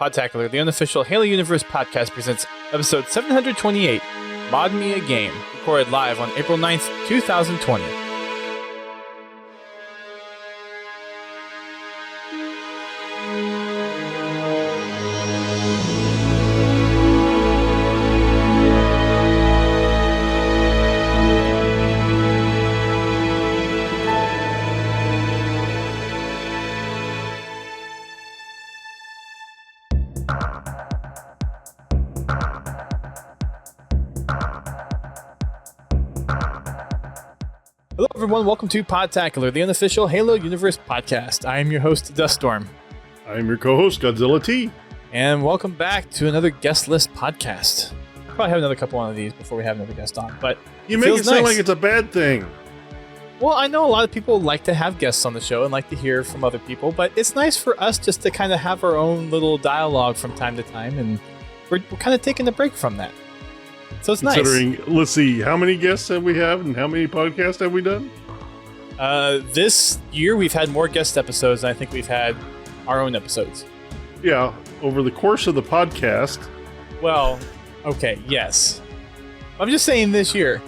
Podtacular, the unofficial Halo Universe podcast, presents episode 728, Mod Me a Game, recorded live on April 9th, 2020. Hello everyone, welcome to Podtacular, the unofficial Halo Universe podcast. I am your host, Storm. I'm your co-host, Godzilla T. And welcome back to another guest list podcast. We'll probably have another couple of these before we have another guest on, but you make it sound like it's a bad thing. Well, I know a lot of people like to have guests on the show and like to hear from other people, but it's nice for us just to kind of have our own little dialogue from time to time, and we're kind of taking a break from that. So it's nice. Let's see, how many guests have we had and how many podcasts have we done? This year we've had more guest episodes than I think we've had our own episodes. Yeah, over the course of the podcast. Well, okay, yes. I'm just saying this year.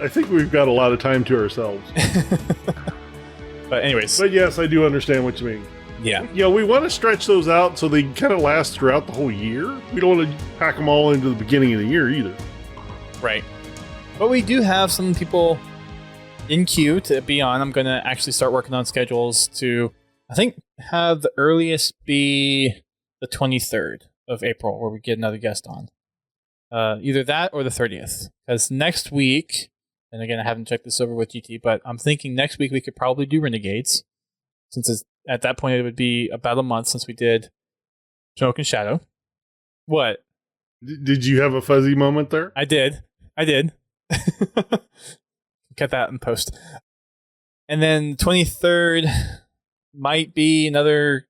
I think we've got a lot of time to ourselves. But anyways. But yes, I do understand what you mean. Yeah. Yeah, we want to stretch those out so they kind of last throughout the whole year. We don't want to pack them all into the beginning of the year either. Right. But we do have some people in queue to be on. I'm going to actually start working on schedules to, I think, have the earliest be the 23rd of April, where we get another guest on. Either that or the 30th. Because next week, and again, I haven't checked this over with GT, but I'm thinking next week we could probably do Renegades, since it's, at that point it would be about a month since we did Smoke and Shadow. What? Did you have a fuzzy moment there? I did. Get that in post. And then 23rd might be another,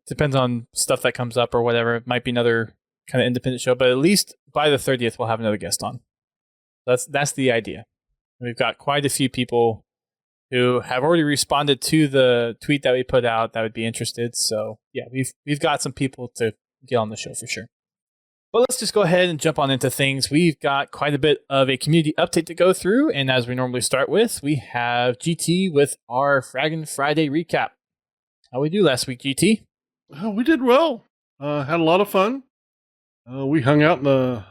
depends on stuff that comes up or whatever, it might be another kind of independent show, but at least by the 30th we'll have another guest on. That's the idea. We've got quite a few people who have already responded to the tweet that we put out that would be interested. So yeah, we've got some people to get on the show for sure. But let's just go ahead and jump on into things. We've got quite a bit of a community update to go through, and as we normally start with, we have GT with our Fraggin' Friday recap. How we do last week, GT? We did well. Had a lot of fun. We hung out in the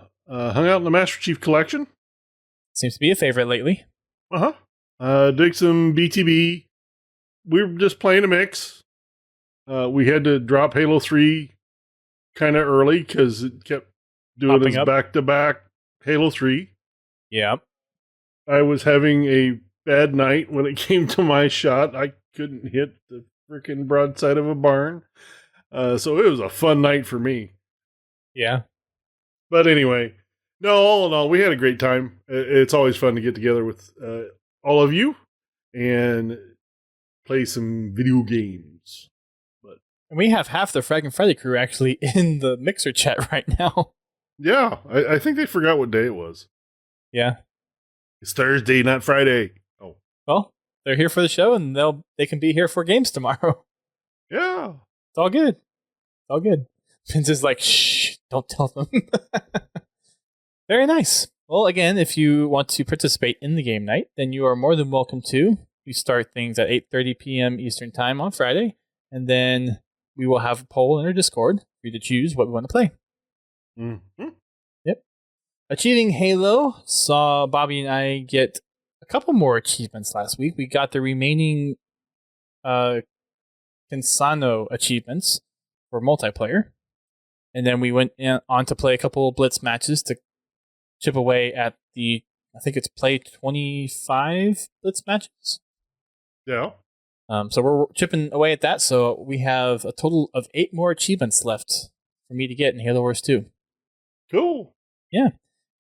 Master Chief Collection. Seems to be a favorite lately. Did some BTB. We were just playing a mix. We had to drop Halo 3 kind of early because it kept doing its back-to-back Halo 3. Yep. I was having a bad night when it came to my shot. I couldn't hit the freaking broadside of a barn. So it was a fun night for me. Yeah. But anyway, no, all in all, we had a great time. It's always fun to get together with all of you and play some video games. And we have half the Fraggin' Friday crew actually in the Mixer chat right now. Yeah, I think they forgot what day it was. Yeah. It's Thursday, not Friday. Oh. Well, they're here for the show, and they can be here for games tomorrow. Yeah. It's all good. It's all good. Vince is like, shh, don't tell them. Very nice. Well, again, if you want to participate in the game night, then you are more than welcome to. We start things at 8:30 p.m. Eastern Time on Friday, and then we will have a poll in our Discord for you to choose what we want to play. Mm-hmm. Yep. Achieving Halo saw Bobby and I get a couple more achievements last week. We got the remaining Consano achievements for multiplayer. And then we went on to play a couple of Blitz matches to chip away at the, I think it's play 25 Blitz matches. Yeah. So we're chipping away at that. So we have a total of 8 more achievements left for me to get in Halo Wars 2. Cool. Yeah.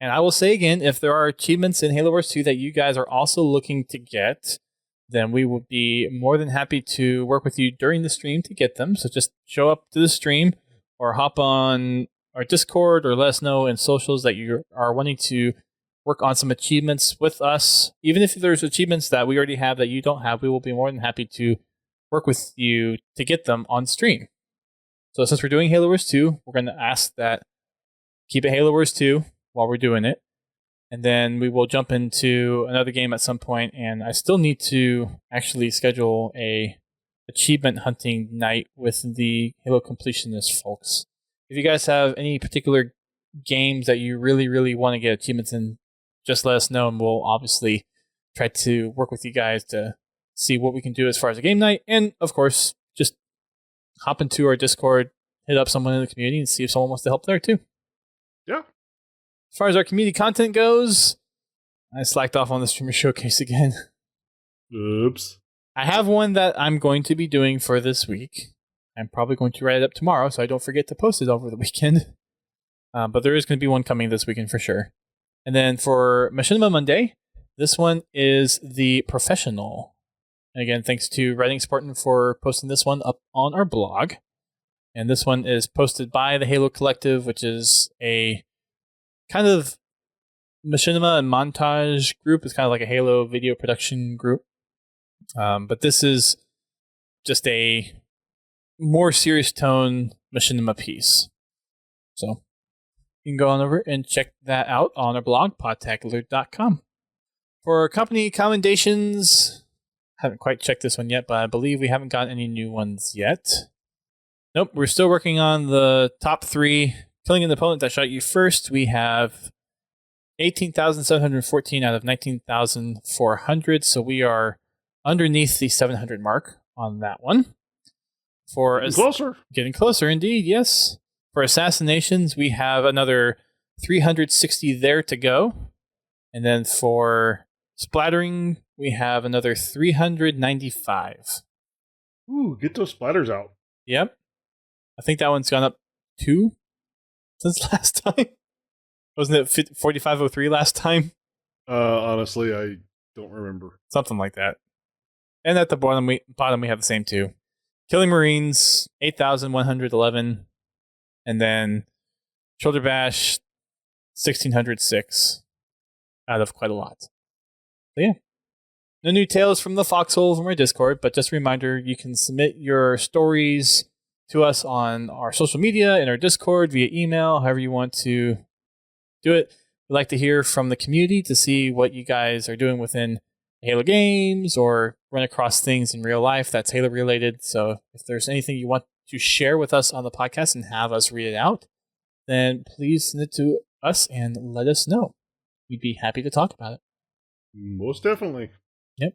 And I will say again, if there are achievements in Halo Wars 2 that you guys are also looking to get, then we would be more than happy to work with you during the stream to get them. So just show up to the stream or hop on our Discord or let us know in socials that you are wanting to work on some achievements with us. Even if there's achievements that we already have that you don't have, we will be more than happy to work with you to get them on stream. So since we're doing Halo Wars 2, we're going to ask that keep it Halo Wars 2 while we're doing it. And then we will jump into another game at some point, and I still need to actually schedule a achievement hunting night with the Halo completionists folks. If you guys have any particular games that you really, really want to get achievements in, just let us know, and we'll obviously try to work with you guys to see what we can do as far as a game night. And, of course, just hop into our Discord, hit up someone in the community, and see if someone wants to help there, too. Yeah. As far as our community content goes, I slacked off on the streamer showcase again. Oops. I have one that I'm going to be doing for this week. I'm probably going to write it up tomorrow, so I don't forget to post it over the weekend. But there is going to be one coming this weekend for sure. And then for Machinima Monday, this one is the Professional. And again, thanks to Writing Spartan for posting this one up on our blog. And this one is posted by the Halo Collective, which is a kind of machinima and montage group. It's kind of like a Halo video production group. But this is just a more serious tone machinima piece. So you can go on over and check that out on our blog, podtacular.com. For company commendations, haven't quite checked this one yet, but I believe we haven't gotten any new ones yet. Nope, we're still working on the top 3. Killing an opponent that shot you first, we have 18,714 out of 19,400, so we are underneath the 700 mark on that one. Getting closer, indeed, yes. For assassinations, we have another 360 there to go. And then for splattering, we have another 395. Ooh, get those splatters out. Yep. I think that one's gone up 2 since last time. Wasn't it 4503 last time? Honestly, I don't remember. Something like that. And at the bottom we have the same 2. Killing Marines, 8,111. And then Shoulder Bash, 1,606 out of quite a lot. So yeah. No new tales from the foxhole from our Discord, but just a reminder, you can submit your stories to us on our social media, in our Discord, via email, however you want to do it. We'd like to hear from the community to see what you guys are doing within Halo games or run across things in real life that's Halo related. So if there's anything you want to share with us on the podcast and have us read it out, then please send it to us and let us know. We'd be happy to talk about it. Most definitely. Yep.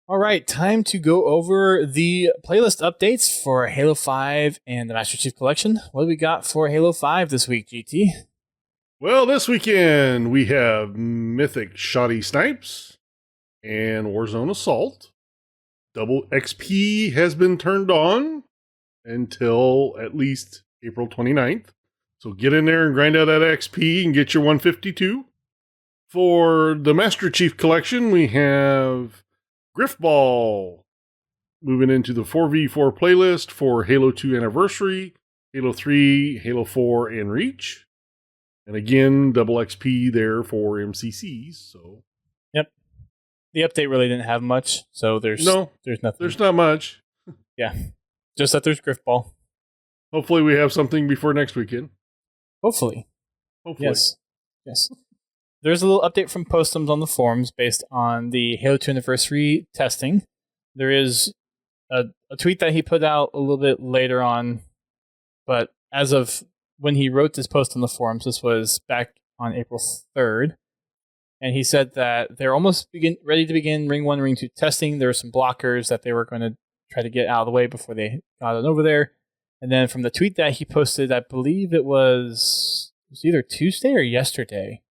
All right, time to go over the playlist updates for Halo 5 and the Master Chief Collection. What do we got for Halo 5 this week, GT? Well, this weekend we have Mythic Shoddy Snipes and Warzone Assault. Double XP has been turned on until at least April 29th. So get in there and grind out that XP and get your 152. For the Master Chief Collection, we have Griffball moving into the 4v4 playlist for Halo 2 Anniversary, Halo 3, Halo 4, and Reach. And again, double XP there for MCCs. So, yep. The update really didn't have much, so there's nothing. There's not much. Yeah. Just that there's Griffball. Hopefully we have something before next weekend. Hopefully. Yes. There's a little update from Postums on the forums based on the Halo 2 Anniversary testing. There is a tweet that he put out a little bit later on, but as of when he wrote this post on the forums, this was back on April 3rd, and he said that they're almost ready to begin Ring 1, Ring 2 testing. There were some blockers that they were going to try to get out of the way before they got it over there. And then from the tweet that he posted, I believe it was either Tuesday or yesterday,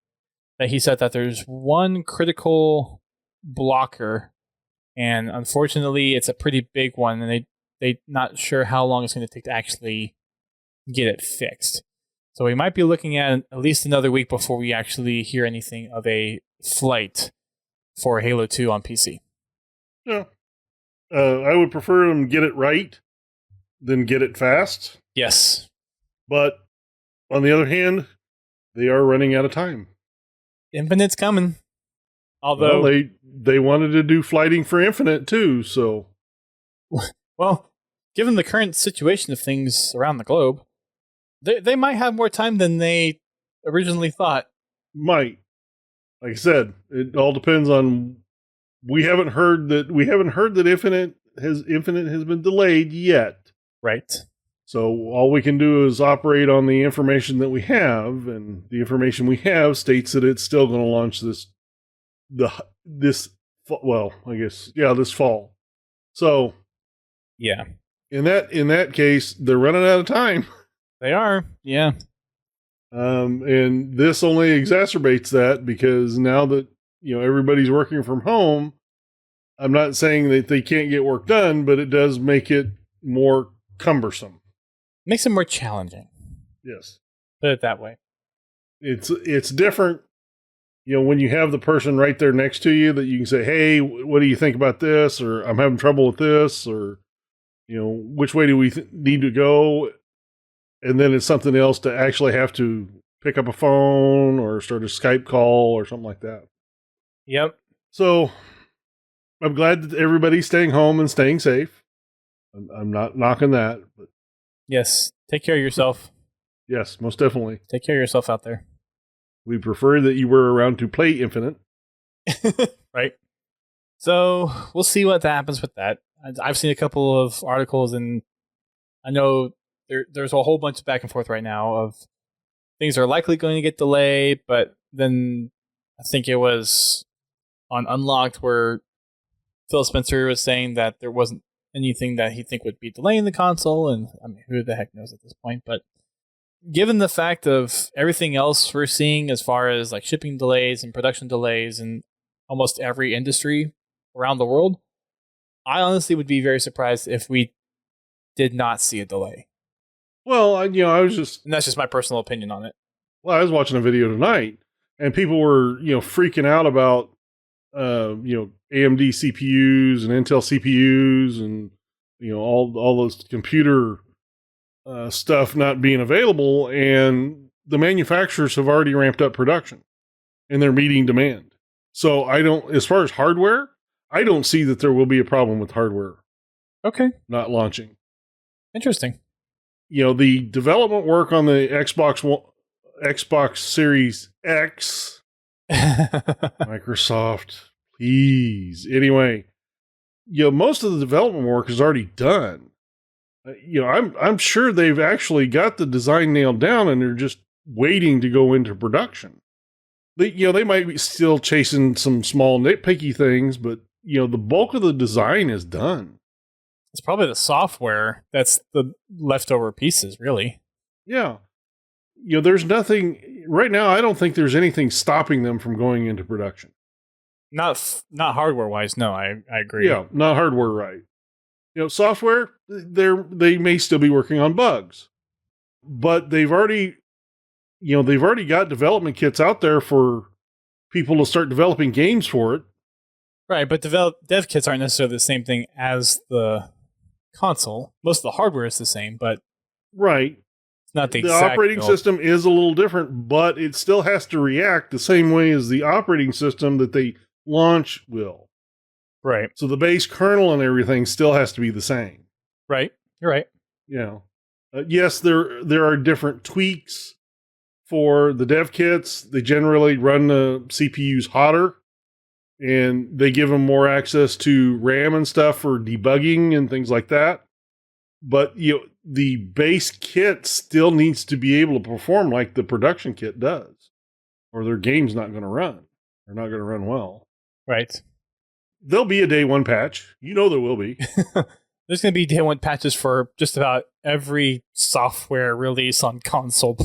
that he said that there's one critical blocker, and unfortunately it's a pretty big one, and they're not sure how long it's going to take to actually get it fixed. So we might be looking at least another week before we actually hear anything of a flight for Halo 2 on PC. Yeah. I would prefer them get it right than get it fast. Yes. But on the other hand, they are running out of time. Infinite's coming. Although they wanted to do flighting for Infinite too, so well, given the current situation of things around the globe, they might have more time than they originally thought. Might. Like I said, it all depends on. We haven't heard that Infinite has been delayed yet. Right. So all we can do is operate on the information that we have, and the information we have states that it's still going to launch this fall. So yeah, in that case, they're running out of time. They are, yeah. And this only exacerbates that because now that everybody's working from home, I'm not saying that they can't get work done, but it does make it more cumbersome. Makes it more challenging. Yes. Put it that way. It's different, when you have the person right there next to you that you can say, hey, what do you think about this? Or I'm having trouble with this, or, which way do we need to go? And then it's something else to actually have to pick up a phone or start a Skype call or something like that. Yep. So I'm glad that everybody's staying home and staying safe. I'm not knocking that, but yes, take care of yourself. Yes, most definitely. Take care of yourself out there. We prefer that you were around to play Infinite. Right. So we'll see what happens with that. I've seen a couple of articles, and I know there's a whole bunch of back and forth right now of things are likely going to get delayed, but then I think it was on Unlocked where Phil Spencer was saying that there wasn't anything that he think would be delaying the console, and I mean, who the heck knows at this point, but given the fact of everything else we're seeing as far as like shipping delays and production delays in almost every industry around the world, I honestly would be very surprised if we did not see a delay. Well, and that's just my personal opinion on it. Well, I was watching a video tonight, and people were, freaking out about, AMD CPUs and Intel CPUs and, all those computer stuff not being available, and the manufacturers have already ramped up production, and they're meeting demand. So as far as hardware, I don't see that there will be a problem with hardware. Okay. Not launching. Interesting. The development work on the Xbox Series X, Microsoft, please. Anyway, most of the development work is already done. I'm sure they've actually got the design nailed down, and they're just waiting to go into production. They might be still chasing some small nitpicky things, but the bulk of the design is done. It's probably the software that's the leftover pieces, really. Yeah. There's nothing right now. I don't think there's anything stopping them from going into production. Not hardware wise. No, I agree. Yeah, not hardware, right? Software, they may still be working on bugs, but they've already got development kits out there for people to start developing games for it. Right, but dev kits aren't necessarily the same thing as the console. Most of the hardware is the same, but right, it's not the exact operating system is a little different, but it still has to react the same way as the operating system that they launch will. Right. So the base kernel and everything still has to be the same. Right. You're right. Yes, there are different tweaks for the dev kits. They generally run the CPUs hotter, and they give them more access to RAM and stuff for debugging and things like that. But the base kit still needs to be able to perform like the production kit does, or their game's not going to run. They're not going to run well. Right. There'll be a day one patch. There will be. There's going to be day one patches for just about every software release on console,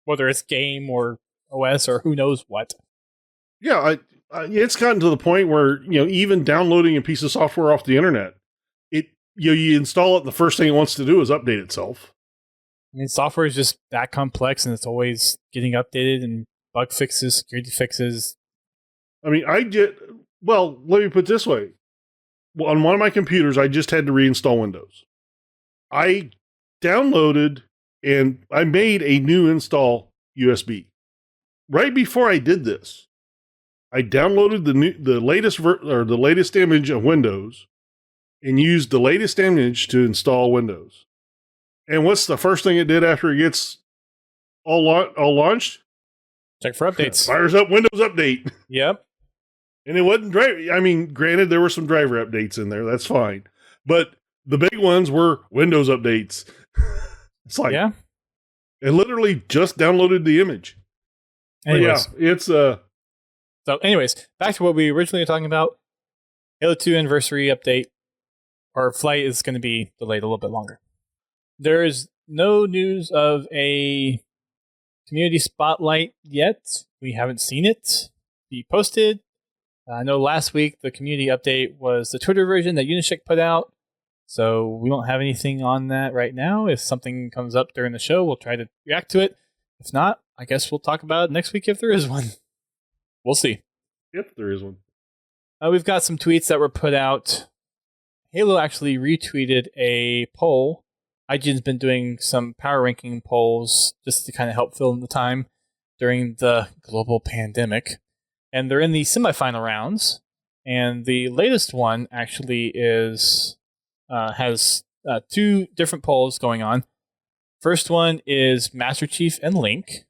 whether it's game or OS or who knows what. Yeah, it's gotten to the point where, even downloading a piece of software off the internet, you install it, and the first thing it wants to do is update itself. I mean, software is just that complex, and it's always getting updated, and bug fixes, security fixes. I mean, let me put it this way. Well, on one of my computers, I just had to reinstall Windows. I downloaded and I made a new install USB. Right before I did this, I downloaded the latest image of Windows, and use the latest image to install Windows. And what's the first thing it did after it gets all launched? Check for updates. Fires up Windows Update. Yep. And it wasn't granted, there were some driver updates in there. That's fine. But the big ones were Windows updates. It's like, yeah. It literally just downloaded the image. Anyways. But yeah, it's So anyways, back to what we originally were talking about. Halo 2 anniversary update. Our flight is going to be delayed a little bit longer. There is no news of a community spotlight yet. We haven't seen it be posted. I know last week the community update was the Twitter version that Unishick put out. So we don't have anything on that right now. If something comes up during the show, we'll try to react to it. If not, I guess we'll talk about it next week if there is one. We'll see. If there is one. We've got some tweets that were put out. Halo actually retweeted a poll. IGN's been doing some power ranking polls just to kind of help fill in the time during the global pandemic. And they're in the semifinal rounds. And the latest one actually has two different polls going on. First one is Master Chief and Link.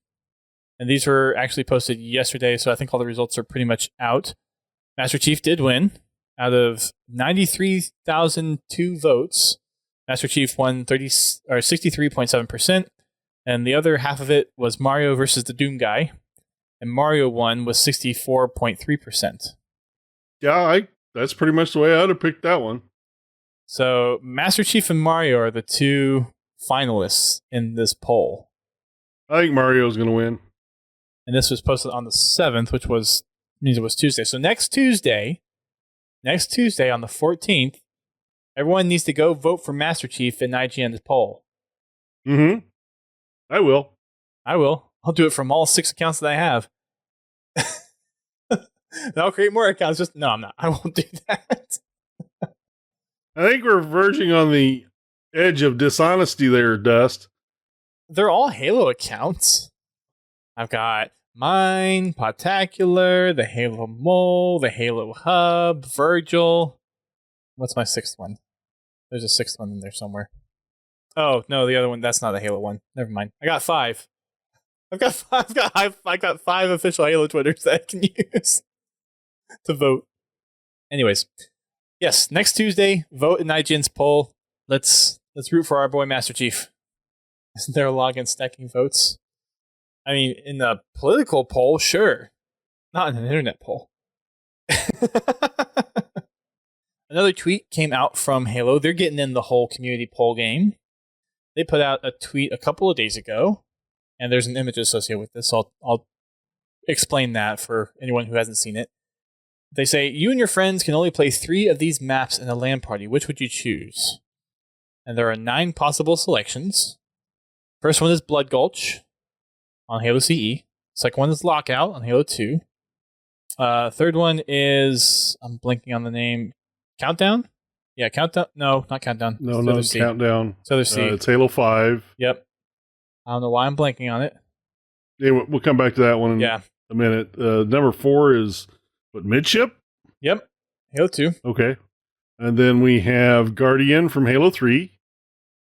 And these were actually posted yesterday, so I think all the results are pretty much out. Master Chief did win. Out of 93,002 votes, Master Chief won 63.7%, and the other half of it was Mario versus the Doom Guy, and Mario won with 64.3%. Yeah, that's pretty much the way I would have picked that one. So Master Chief and Mario are the two finalists in this poll. I think Mario's going to win. And this was posted on the 7th, which means it was Tuesday. So next Tuesday on the 14th, everyone needs to go vote for Master Chief in IGN's poll. Mm-hmm. I will. I'll do it from all 6 accounts that I have. And I'll create more accounts. No, I'm not. I won't do that. I think we're verging on the edge of dishonesty there, Dust. They're all Halo accounts. I've got mine, Podtacular, the Halo Mole, the Halo Hub, Virgil. What's my 6th one? There's a 6th one in there somewhere. Oh, no, the other one, that's not a Halo one. Never mind. I got 5. I got 5 official Halo Twitters that I can use to vote. Anyways, yes, next Tuesday, vote in IGN's poll. Let's root for our boy Master Chief. Isn't there a law against stacking votes? I mean, in the political poll, sure. Not in an internet poll. Another tweet came out from Halo. They're getting in the whole community poll game. They put out a tweet a couple of days ago, and there's an image associated with this. So I'll explain that for anyone who hasn't seen it. They say, you and your friends can only play 3 of these maps in a LAN party. Which would you choose? And there are 9 possible selections. First one is Blood Gulch on Halo CE. Second one is Lockout on Halo 2. Third one is, I'm blanking on the name, Countdown? Yeah, Countdown. No, not Countdown. No, Countdown. It's other C. It's Halo 5. Yep. I don't know why I'm blanking on it. Yeah, we'll come back to that one in a minute. Number 4 is, Midship? Yep. Halo 2. Okay. And then we have Guardian from Halo 3.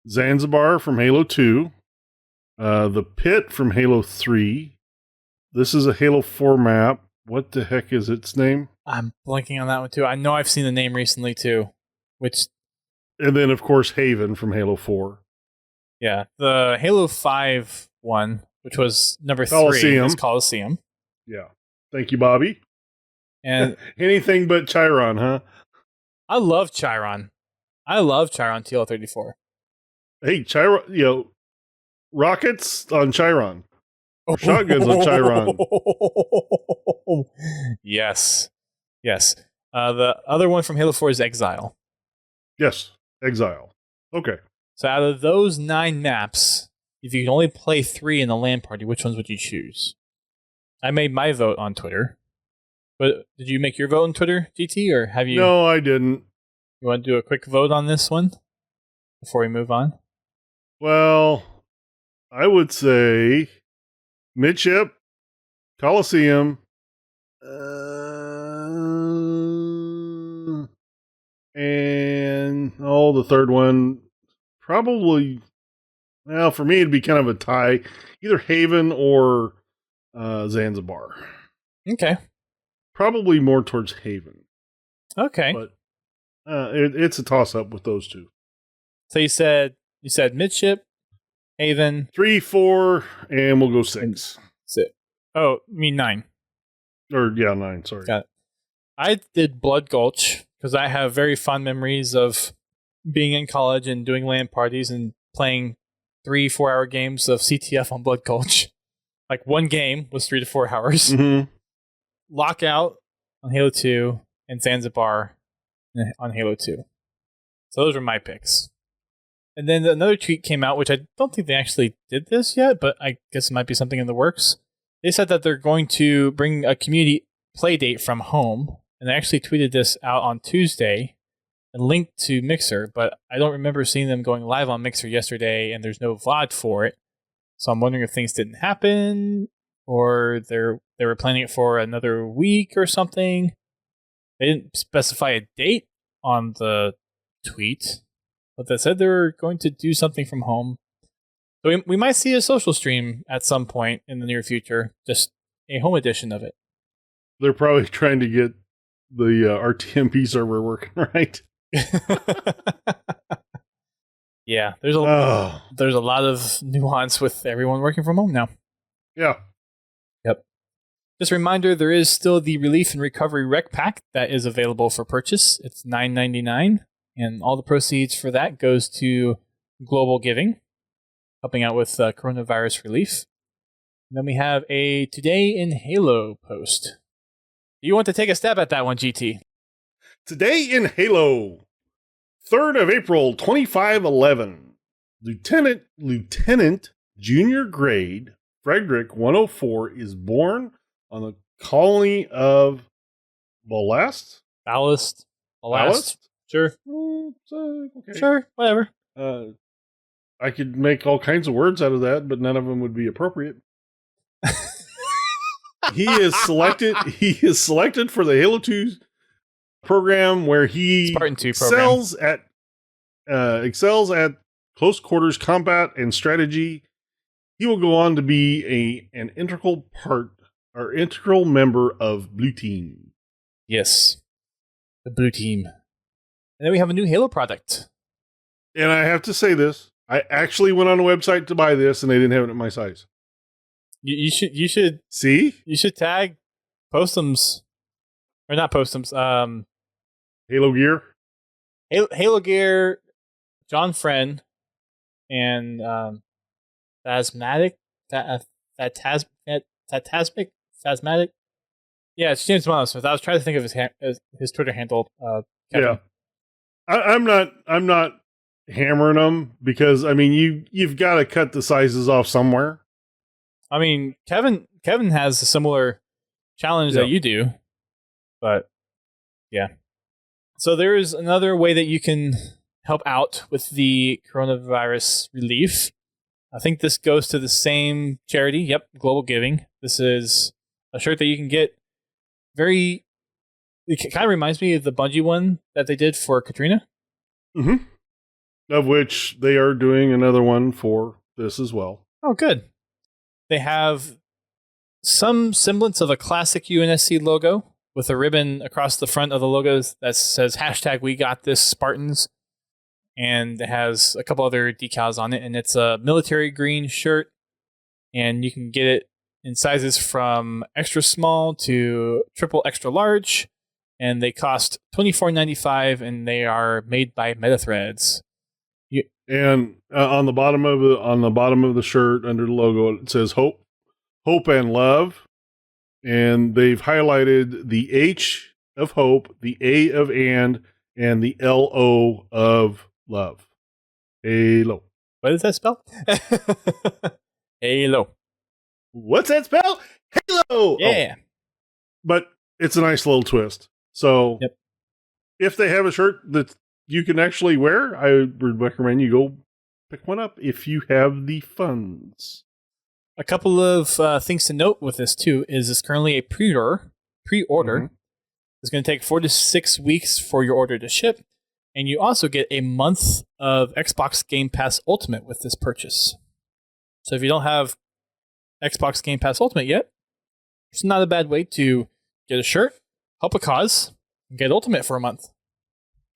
Zanzibar from Halo 2. The Pit from Halo 3. This is a Halo 4 map. What the heck is its name? I'm blanking on that one too. I know I've seen the name recently too. And then, of course, Haven from Halo 4. Yeah. The Halo 5 one, which was number 3, is Coliseum. Yeah. Thank you, Bobby. And anything but Chiron, huh? I love Chiron. TL34. Hey, Chiron, rockets on Chiron. Shotguns on Chiron. Yes. The other one from Halo 4 is Exile. Yes, Exile. Okay. So out of those 9 maps, if you can only play 3 in the LAN party, which ones would you choose? I made my vote on Twitter. But did you make your vote on Twitter, GT, or have you? No, I didn't. You want to do a quick vote on this one before we move on? Well, I would say Midship, Coliseum. And the third one, probably, well, for me, it'd be kind of a tie, either Haven or Zanzibar. Okay. Probably more towards Haven. Okay. But it's a toss-up with those two. So you said midship, Haven. 3, 4, and we'll go 6. Oh, you mean 9. Or, yeah, 9, sorry. Got it. I did Blood Gulch because I have very fond memories of being in college and doing LAN parties and playing 3-4 hour games of CTF on Blood Gulch. Like one game was 3 to 4 hours. Mm-hmm. Lockout on Halo 2 and Zanzibar on Halo 2. So those are my picks. And then another tweet came out, which I don't think they actually did this yet, but I guess it might be something in the works. They said that they're going to bring a community play date from home, and they actually tweeted this out on Tuesday and linked to Mixer, but I don't remember seeing them going live on Mixer yesterday, and there's no VOD for it. So I'm wondering if things didn't happen, or they were planning it for another week or something. They didn't specify a date on the tweet, but they said they were going to do something from home. So we might see a social stream at some point in the near future, just a home edition of it. They're probably trying to get the RTMP server working right. Yeah, there's a lot of nuance with everyone working from home now. Yeah. Yep. Just a reminder, there is still the Relief and Recovery Rec Pack that is available for purchase. It's $9.99, and all the proceeds for that goes to Global Giving, helping out with coronavirus relief. And then we have a Today in Halo post. Do you want to take a stab at that one, GT? Today in Halo, 3rd of April, 2511. Lieutenant Junior Grade Frederick 104 is born on the colony of Ballast? Ballast? Sure. Okay. Sure, whatever. I could make all kinds of words out of that, but none of them would be appropriate. He is selected for the Halo 2 program where he Spartan 2 excels at close quarters combat and strategy. He will go on to be an integral member of Blue Team. Yes. The Blue Team. And then we have a new Halo product. And I have to say this. I actually went on a website to buy this, and they didn't have it in my size. You should see. You should tag Postums, or not Postums. Halo Gear. Halo Gear. John Friend and Phasmatic. Phasmatic. Yeah, it's James Monosmith. I was trying to think of his Twitter handle. Kevin. Yeah, I'm not hammering them because I mean you've got to cut the sizes off somewhere. I mean Kevin has a similar challenge that you do, but yeah. So there is another way that you can help out with the coronavirus relief. I think this goes to the same charity. Yep, Global Giving. This is a shirt that you can get. It kind of reminds me of the Bungie one that they did for Katrina. Mm-hmm. Of which they are doing another one for this as well. Oh, good. They have some semblance of a classic UNSC logo with a ribbon across the front of the logos that says #WeGotThis Spartans. And it has a couple other decals on it. And it's a military green shirt. And you can get it in sizes from extra small to triple extra large. And they cost $24.95, and they are made by MetaThreads. And on the bottom of the shirt, under the logo, it says hope and love. And they've highlighted the H of hope, the A of and the LO of love. Halo. What does that spell? Halo. What's that spell? Halo. Yeah. Oh. But it's a nice little twist. So if they have a shirt that you can actually wear, I would recommend you go pick one up if you have the funds. A couple of things to note with this too is it's currently a pre-order. Mm-hmm. It's going to take 4 to 6 weeks for your order to ship. And you also get a month of Xbox Game Pass Ultimate with this purchase. So if you don't have Xbox Game Pass Ultimate yet, it's not a bad way to get a shirt, help a cause, and get Ultimate for a month.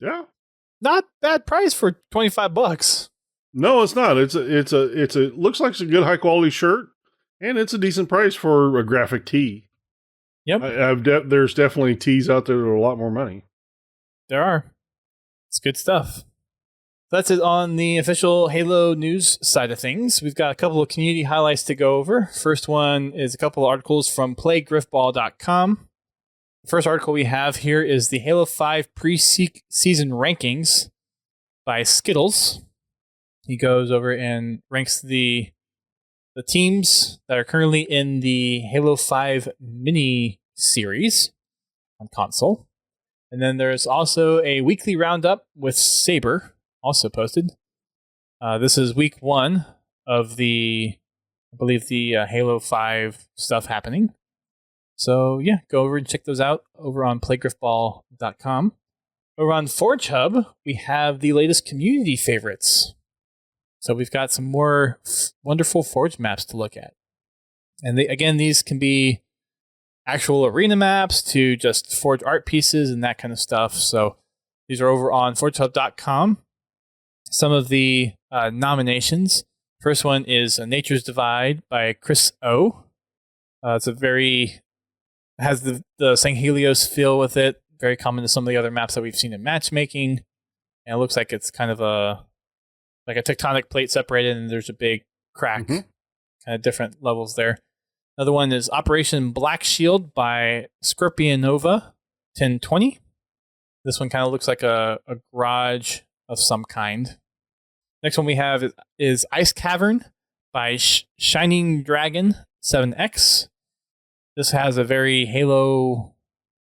Yeah. Not bad price for $25. No, it's not. It's a looks like it's a good high quality shirt, and it's a decent price for a graphic tee. Yep. There's definitely tees out there that are a lot more money. There are. It's good stuff. That's it on the official Halo news side of things. We've got a couple of community highlights to go over. First one is a couple of articles from playgriffball.com. The first article we have here is the Halo 5 pre-season rankings by Skittles. He goes over and ranks the teams that are currently in the Halo 5 mini series on console. And then there's also a weekly roundup with Saber, also posted. This is week 1 of I believe the Halo 5 stuff happening. So yeah, go over and check those out over on playgriffball.com. Over on Forge Hub, we have the latest community favorites. So we've got some more wonderful Forge maps to look at. And these can be actual arena maps to just Forge art pieces and that kind of stuff. So these are over on forgehub.com. Some of the nominations. First one is Nature's Divide by Chris O. It's has the Sanghelios feel with it. Very common to some of the other maps that we've seen in matchmaking. And it looks like it's kind of like a tectonic plate separated and there's a big crack. Kind of different levels there. Another one is Operation Black Shield by Scorpionova 1020. This one kind of looks like a garage of some kind. Next one we have is Ice Cavern by Shining Dragon 7X. This has a very Halo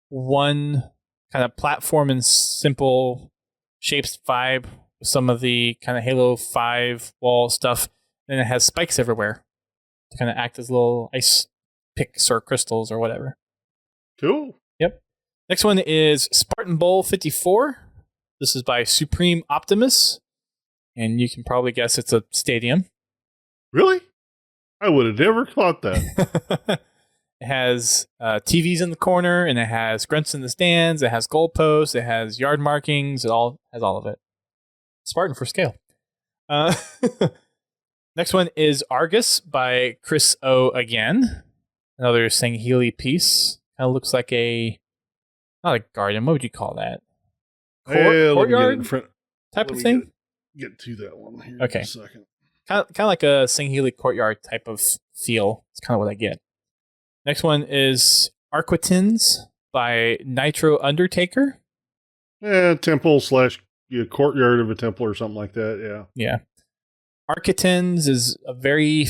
1 kind of platform and simple shapes vibe with some of the kind of Halo 5 wall stuff. And it has spikes everywhere to kind of act as little ice picks or crystals or whatever. Cool. Yep. Next one is Spartan Bowl 54. This is by Supreme Optimus. And you can probably guess it's a stadium. Really? I would have never thought that. It has TVs in the corner, and it has grunts in the stands. It has goalposts. It has yard markings. It all has all of it. Spartan for scale. Next one is Argus by Chris O. again. Another Sangheli piece. Kind of looks like not a garden. What would you call that? Courtyard type of thing? Get to that one here okay. In a second. Kind of like a Sangheli courtyard type of feel. It's kind of what I get. Next one is Arquitins by Nitro Undertaker. Temple / courtyard of a temple or something like that, yeah. Yeah. Arquitins is a very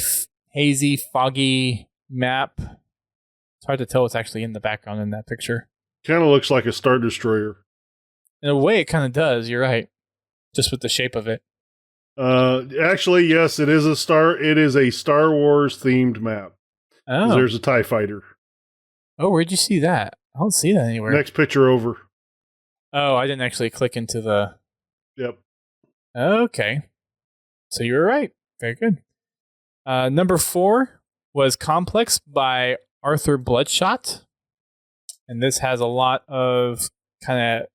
hazy, foggy map. It's hard to tell what's actually in the background in that picture. Kind of looks like a Star Destroyer. In a way, it kind of does. You're right. Just with the shape of it. Actually, yes, it is a Star Wars themed map. Oh. There's a TIE fighter. Oh, where'd you see that? I don't see that anywhere. Next picture over. Oh, I didn't actually click into the... Yep. Okay. So you were right. Very good. Number 4 was Complex by Arthur Bloodshot. And this has a lot of kind of...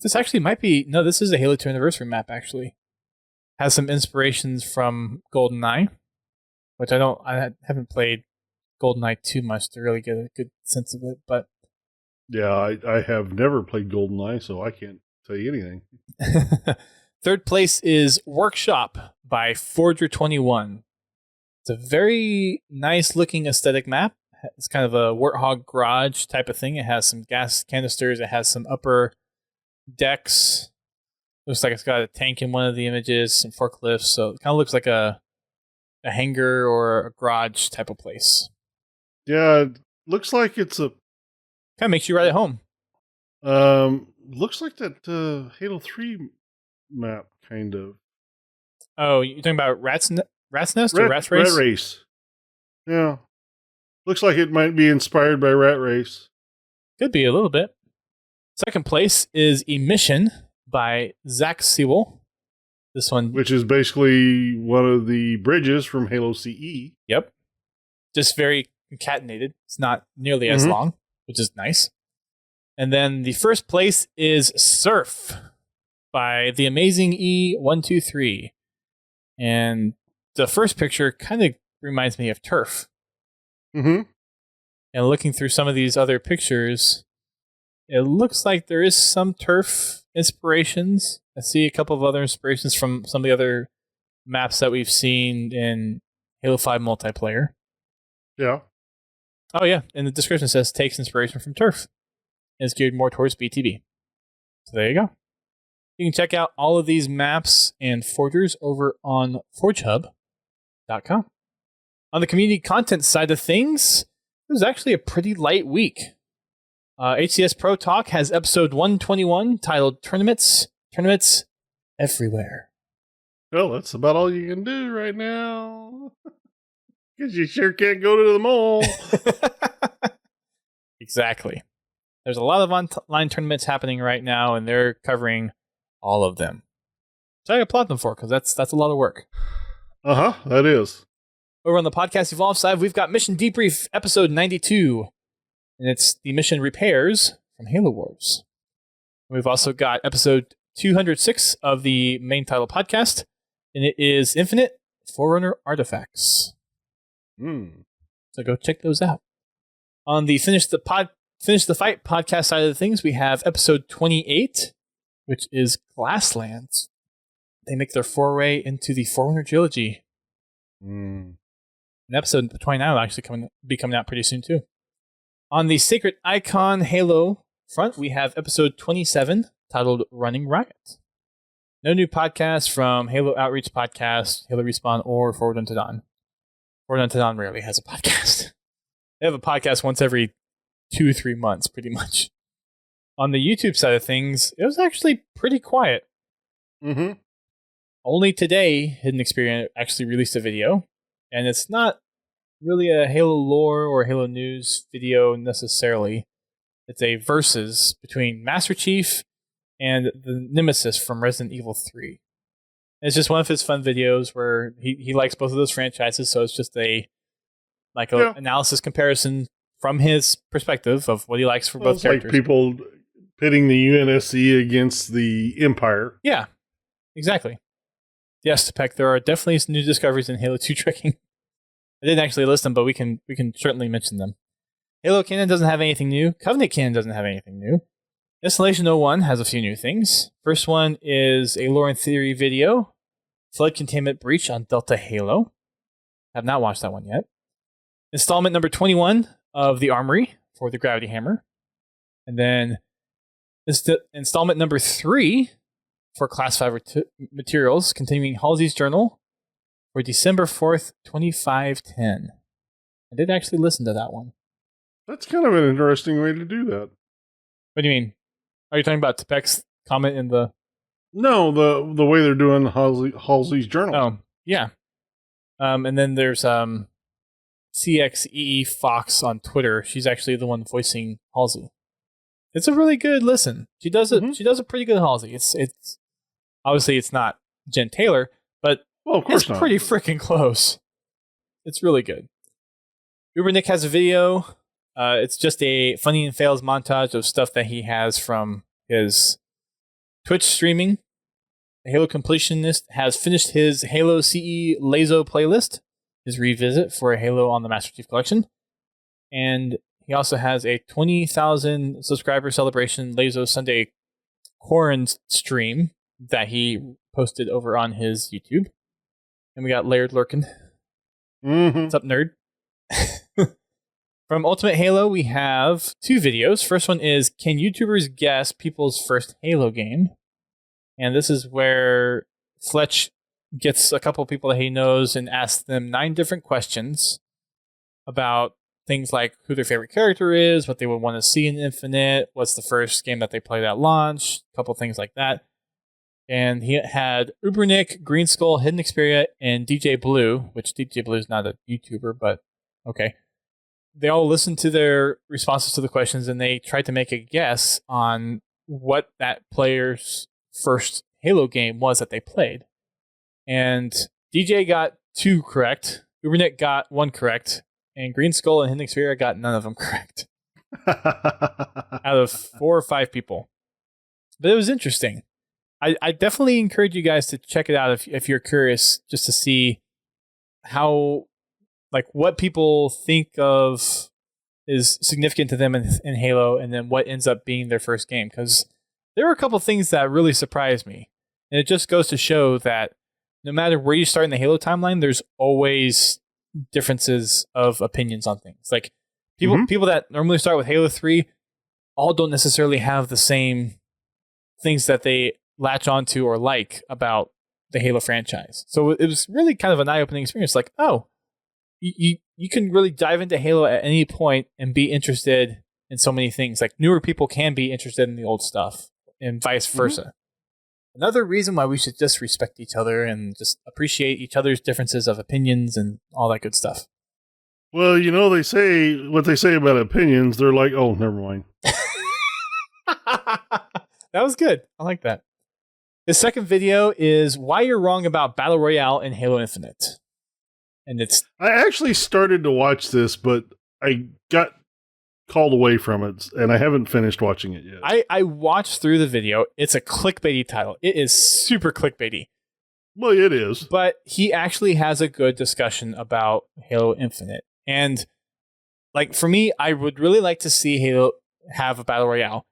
This actually might be... No, this is a Halo 2 Anniversary map, actually. Has some inspirations from GoldenEye, which I haven't played GoldenEye too much to really get a good sense of it, but... Yeah, I have never played GoldenEye, so I can't tell you anything. Third place is Workshop by Forger21. It's a very nice looking aesthetic map. It's kind of a Warthog garage type of thing. It has some gas canisters. It has some upper decks. Looks like it's got a tank in one of the images, some forklifts. So it kind of looks like a hangar or a garage type of place. Yeah, it looks like it's a... Kind of makes you right at home. Looks like that Halo 3 map, kind of. Oh, you're talking about Rat's Nest or Rat's Race? Rat Race. Yeah. Looks like it might be inspired by Rat Race. Could be a little bit. Second place is Emission by Zach Sewell. This one, which is basically one of the bridges from Halo CE. Yep. Just very concatenated. It's not nearly as long, which is nice. And then the first place is Surf by the amazing E123. And the first picture kind of reminds me of Turf. Mm-hmm. And looking through some of these other pictures, it looks like there is some Turf inspirations. I see a couple of other inspirations from some of the other maps that we've seen in Halo 5 multiplayer. Yeah. Oh, yeah. And the description says takes inspiration from Turf. And is geared more towards BTB. So there you go. You can check out all of these maps and forgers over on forgehub.com. On the community content side of things, it was actually a pretty light week. HCS Pro Talk has episode 121 titled Tournaments Everywhere. Well, that's about all you can do right now. Because you sure can't go to the mall. Exactly. There's a lot of online tournaments happening right now, and they're covering all of them. So I applaud them for it, because that's a lot of work. That is. Over on the Podcast Evolve side, we've got Mission Debrief episode 92, and it's the mission repairs from Halo Wars. We've also got episode 206 of the main title podcast, and it is Infinite Forerunner Artifacts. So go check those out. On the Finish the Fight podcast side of the things, we have episode 28, which is Glasslands. They make their foray into the Forerunner trilogy. An episode 29 will actually be coming out pretty soon, too. On the Sacred Icon Halo front, we have episode 27, titled Running Riot. No new podcast from Halo Outreach Podcast, Halo Respawn, or Forward Unto Dawn. Forward Unto Dawn rarely has a podcast. They have a podcast once every 2-3 months, pretty much. On the YouTube side of things, it was actually pretty quiet. Only today, Hidden Experience actually released a video, and it's not really a Halo lore or Halo news video necessarily. It's a versus between Master Chief and the Nemesis from Resident Evil 3. It's just one of his fun videos where he likes both of those franchises, so it's just an analysis comparison from his perspective of what he likes for both characters. Like people pitting the UNSC against the Empire. Yeah, exactly. Yes, Peck, there are definitely some new discoveries in Halo 2 tricking. I didn't actually list them, but we can certainly mention them. Halo Canon doesn't have anything new. Covenant Canon doesn't have anything new. Installation 01 has a few new things. First one is a Lore and Theory video. Flood Containment Breach on Delta Halo. Have not watched that one yet. Installment number 21 of The Armory for the Gravity Hammer. And then installment number 3 for Class 5 materials, continuing Halsey's Journal for December 4th, 2510. I did actually listen to that one. That's kind of an interesting way to do that. What do you mean? Are you talking about Tepek's comment in the... No, the way they're doing Halsey's Journal. Oh, yeah. And then there's CXEE Fox on Twitter. She's actually the one voicing Halsey. It's a really good listen. She does it. She does a pretty good Halsey. It's obviously it's not Jen Taylor, but of course it's pretty freaking close. It's really good. Uber Nick has a video. It's just a funny and fails montage of stuff that he has from his Twitch streaming. The Halo Completionist has finished his Halo CE Lazo playlist, his revisit for a Halo on the Master Chief Collection. And he also has a 20,000 subscriber celebration Lazo Sunday Quarren stream that he posted over on his YouTube. And we got Laird lurking. What's up, nerd? From Ultimate Halo, we have 2 videos. First one is, can YouTubers guess people's first Halo game? And this is where Fletch gets a couple of people that he knows and asks them 9 different questions about things like who their favorite character is, what they would want to see in Infinite, what's the first game that they played at launch, a couple of things like that. And he had Ubernick, Green Skull, Hidden Xperia, and DJ Blue, which DJ Blue is not a YouTuber, but okay. They all listened to their responses to the questions, and they tried to make a guess on what that player's first Halo game was that they played. And DJ got 2 correct, Ubernick got 1 correct, and Green Skull and Hendrix Vera got none of them correct. Out of 4 or 5 people. But it was interesting. I definitely encourage you guys to check it out if you're curious, just to see how, like, what people think of is significant to them in Halo, and then what ends up being their first game. Because there were a couple things that really surprised me. And it just goes to show that no matter where you start in the Halo timeline, there's always differences of opinions on things. Like, people that normally start with Halo 3 all don't necessarily have the same things that they latch onto or like about the Halo franchise. So it was really kind of an eye-opening experience. Like, oh, you can really dive into Halo at any point and be interested in so many things. Like, newer people can be interested in the old stuff and vice versa. Another reason why we should just respect each other and just appreciate each other's differences of opinions and all that good stuff. Well, you know, they say what they say about opinions. They're like, oh, never mind. That was good. I like that. The second video is why you're wrong about Battle Royale in Halo Infinite. And I actually started to watch this, but I got called away from it, and I haven't finished watching it yet. I watched through the video. It's a clickbaity title. It is super clickbaity. Well, it is. But he actually has a good discussion about Halo Infinite. And, like, for me, I would really like to see Halo have a Battle Royale.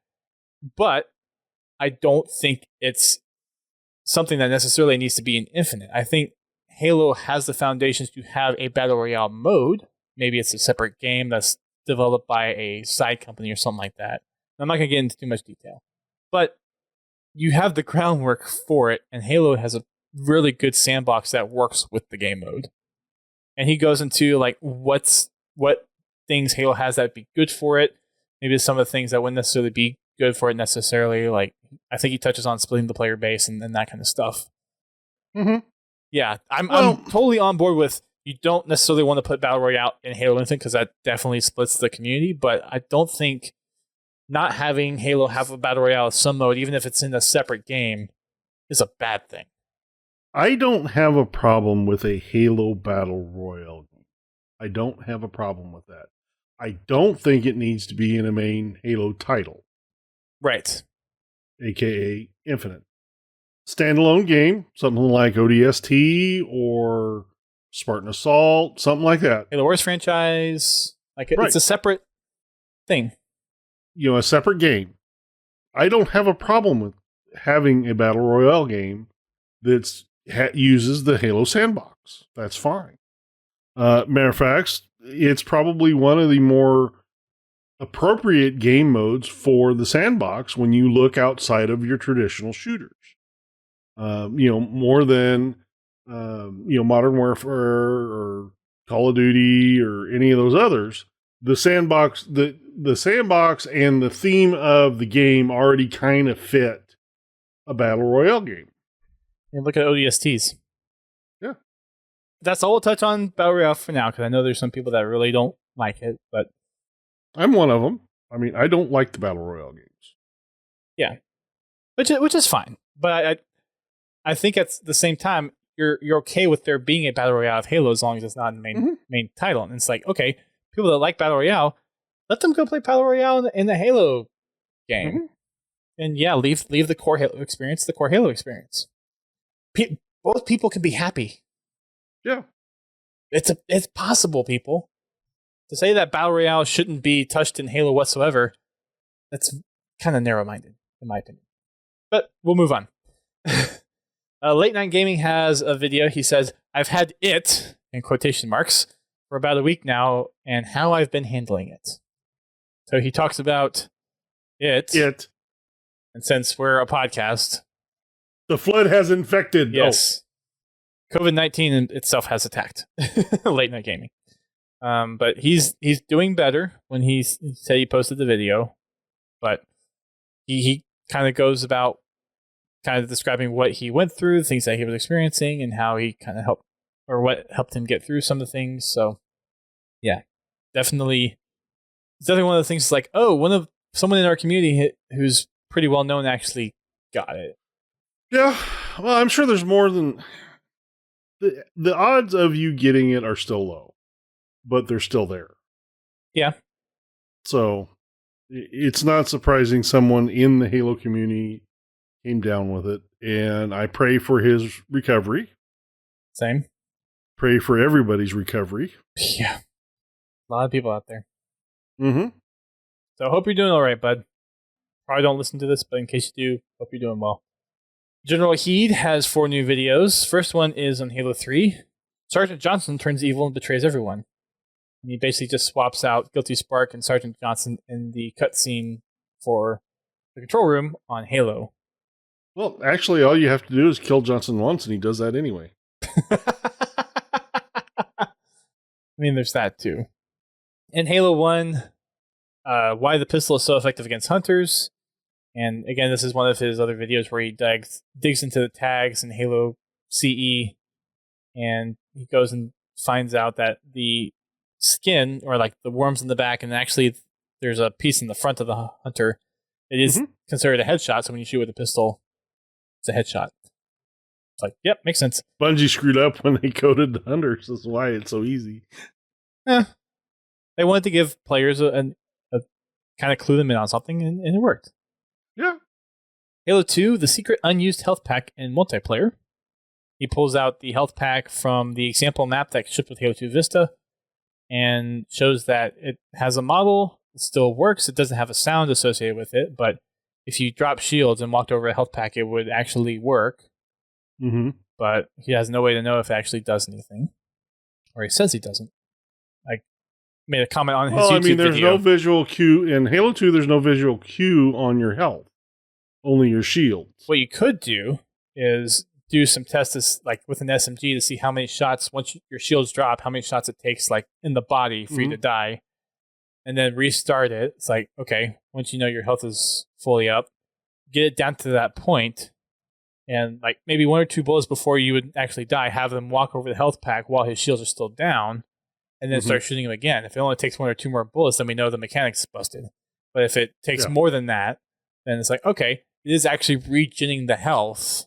But I don't think it's something that necessarily needs to be in Infinite. I think Halo has the foundations to have a Battle Royale mode. Maybe it's a separate game that's developed by a side company or something like that. I'm not going to get into too much detail. But you have the groundwork for it, and Halo has a really good sandbox that works with the game mode. And he goes into, like, what things Halo has that would be good for it. Maybe some of the things that wouldn't necessarily be good for it necessarily. Like, I think he touches on splitting the player base and that kind of stuff. Mm-hmm. Yeah, I'm totally on board with, you don't necessarily want to put Battle Royale in Halo Infinite because that definitely splits the community, but I don't think not having Halo have a Battle Royale some mode, even if it's in a separate game, is a bad thing. I don't have a problem with a Halo Battle Royale game. I don't have a problem with that. I don't think it needs to be in a main Halo title. Right. AKA Infinite. Standalone game, something like ODST or Spartan Assault, something like that. Halo Wars franchise, like, it's a separate thing. You know, a separate game. I don't have a problem with having a Battle Royale game that uses the Halo sandbox. That's fine. Matter of fact, it's probably one of the more appropriate game modes for the sandbox when you look outside of your traditional shooters. You know, more than Modern Warfare or Call of Duty or any of those others. The sandbox, the sandbox and the theme of the game already kind of fit a Battle Royale game. And look at ODSTs. Yeah. That's all we'll touch on Battle Royale for now, because I know there's some people that really don't like it, but I'm one of them. I mean, I don't like the Battle Royale games. Yeah. Which is fine. But I think at the same time, you're okay with there being a Battle Royale of Halo as long as it's not in the main title. And it's like, okay, people that like Battle Royale, let them go play Battle Royale in the Halo game. Mm-hmm. And yeah, leave the core Halo experience, both people can be happy. Yeah. It's possible, people. To say that Battle Royale shouldn't be touched in Halo whatsoever, that's kind of narrow-minded, in my opinion. But we'll move on. Late Night Gaming has a video. He says, I've had it, in quotation marks, for about a week now, and how I've been handling it. So he talks about it. And since we're a podcast, the flood has infected. Yes. COVID-19 itself has attacked Late Night Gaming. But he's doing better when he said he posted the video. But he kind of goes about kind of describing what he went through, things that he was experiencing, and how he kind of helped, or what helped him get through some of the things. So, yeah, definitely. It's definitely one of the things like, oh, someone in our community who's pretty well known actually got it. Yeah, well, I'm sure there's more than the odds of you getting it are still low, but they're still there. Yeah. So it's not surprising someone in the Halo community came down with it, and I pray for his recovery. Same. Pray for everybody's recovery. Yeah. A lot of people out there. Mm-hmm. So I hope you're doing all right, bud. Probably don't listen to this, but in case you do, hope you're doing well. General Heed has 4 new videos. First one is on Halo 3. Sergeant Johnson turns evil and betrays everyone. And he basically just swaps out Guilty Spark and Sergeant Johnson in the cutscene for the control room on Halo. Well, actually, all you have to do is kill Johnson once, and he does that anyway. I mean, there's that too. In Halo 1, why the pistol is so effective against hunters. And again, this is one of his other videos where he digs into the tags in Halo CE, and he goes and finds out that the skin, or like the worms in the back, and actually there's a piece in the front of the hunter. It is considered a headshot, so when you shoot with a pistol, it's a headshot. It's like, yep, makes sense. Bungie screwed up when they coded the hunters. That's why it's so easy. They wanted to give players a kind of clue them in on something, and it worked. Yeah. Halo 2, the secret unused health pack in multiplayer. He pulls out the health pack from the example map that shipped with Halo 2 Vista and shows that it has a model, it still works, it doesn't have a sound associated with it, but if you drop shields and walked over a health pack, it would actually work. Mm-hmm. But he has no way to know if it actually does anything. Or he says he doesn't. I made a comment on his YouTube video. There's no visual cue. In Halo 2, there's no visual cue on your health. Only your shields. What you could do is do some tests like with an SMG to see how many shots, once your shields drop, how many shots it takes like in the body for you to die. And then restart it. It's like, okay, once you know your health is fully up, get it down to that point, and like maybe 1 or 2 bullets before you would actually die, have them walk over the health pack while his shields are still down, and then start shooting him again. If it only takes 1 or 2 more bullets, then we know the mechanics is busted. But if it takes more than that, then it's like, okay, it is actually regenerating the health,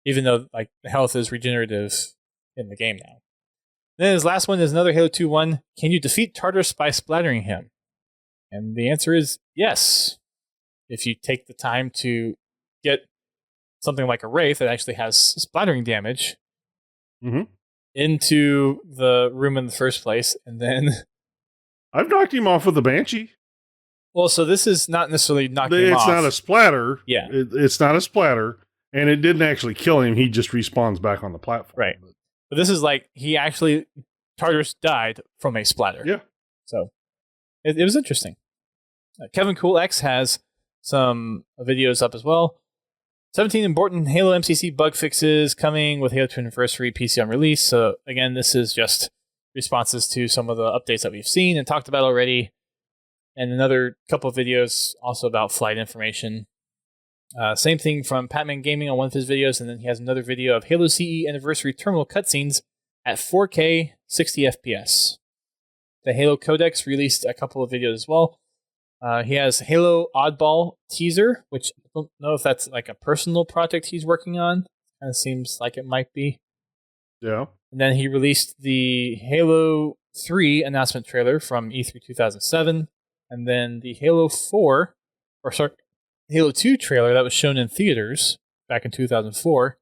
even though like the health is regenerative in the game now. Then his last one is another Halo 2 one. Can you defeat Tartarus by splattering him? And the answer is yes. If you take the time to get something like a Wraith that actually has splattering damage into the room in the first place, and then... I've knocked him off with a Banshee. Well, so this is not necessarily knocking him off. It's not a splatter. Yeah. It's not a splatter, and it didn't actually kill him. He just respawns back on the platform. Right. But this is like, Tartarus died from a splatter. Yeah. So, it was interesting. Kevin Cool X has some videos up as well. 17 important Halo MCC bug fixes coming with Halo 2 Anniversary PC on release. So, again, this is just responses to some of the updates that we've seen and talked about already. And another couple of videos also about flight information. Same thing from Patman Gaming on one of his videos, and then he has another video of Halo CE Anniversary Terminal cutscenes at 4K 60 FPS. The Halo Codex released a couple of videos as well. He has Halo Oddball Teaser, which I don't know if that's like a personal project he's working on. Kind of seems like it might be. Yeah. And then he released the Halo 3 announcement trailer from E3 2007. And then the Halo 2 trailer that was shown in theaters back in 2004.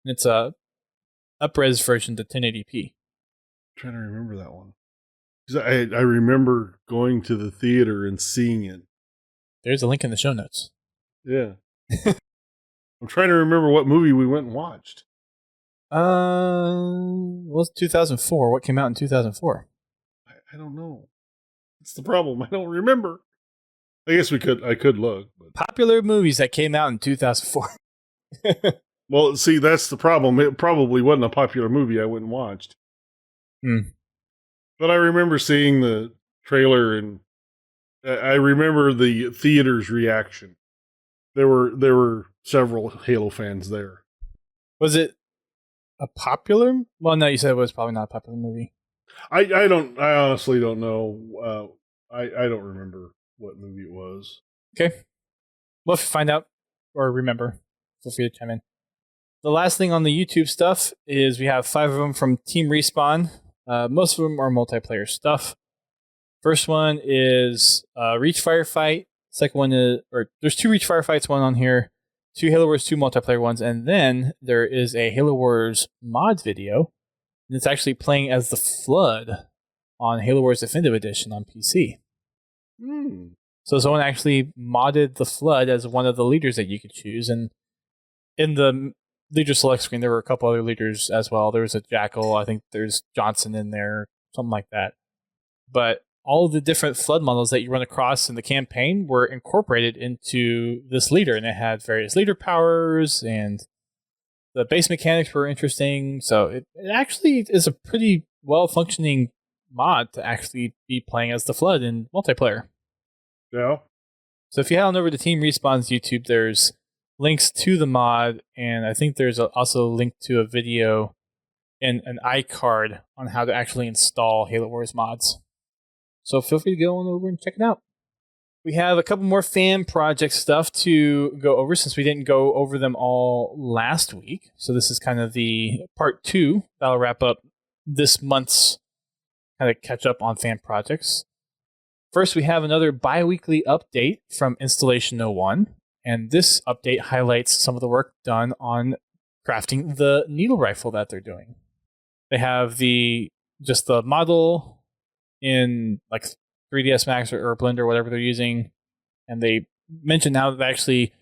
And it's a up-res version to 1080p. I'm trying to remember that one. I remember going to the theater and seeing it. There's a link in the show notes. Yeah. I'm trying to remember what movie we went and watched. Well, it's 2004. What came out in 2004? I don't know. That's the problem. I don't remember. I guess I could look. But. Popular movies that came out in 2004. Well, see, that's the problem. It probably wasn't a popular movie I went and watched. But I remember seeing the trailer, and I remember the theater's reaction. There were several Halo fans there. Was it a popular? Well, no, you said it was probably not a popular movie. I honestly don't know. I don't remember what movie it was. Okay. Well, if you find out or remember, feel free to chime in. the last thing on the YouTube stuff is we have 5 of them from Team Respawn. Most of them are multiplayer stuff. First one is Reach Firefight. Second one is, or there's 2 Reach Firefights, one on here, 2 Halo Wars 2 multiplayer ones, and then there is a Halo Wars mod video, and it's actually playing as the Flood on Halo Wars Definitive Edition on PC. So someone actually modded the Flood as one of the leaders that you could choose, and in the leader select screen, there were a couple other leaders as well. There was a Jackal, I think there's Johnson in there, something like that. But all of the different Flood models that you run across in the campaign were incorporated into this leader, and it had various leader powers, and the base mechanics were interesting. So it actually is a pretty well-functioning mod to actually be playing as the Flood in multiplayer. Yeah. So if you head on over to Team Respawn's YouTube, there's links to the mod, and I think there's also a link to a video and an iCard on how to actually install Halo Wars mods. So feel free to go on over and check it out. We have a couple more fan project stuff to go over since we didn't go over them all last week. So this is kind of the part 2 that'll wrap up this month's kind of catch up on fan projects. First, we have another bi-weekly update from Installation 01. And this update highlights some of the work done on crafting the needle rifle that they're doing. They have just the model in like 3ds Max or Blender, whatever they're using. And they mentioned now that they actually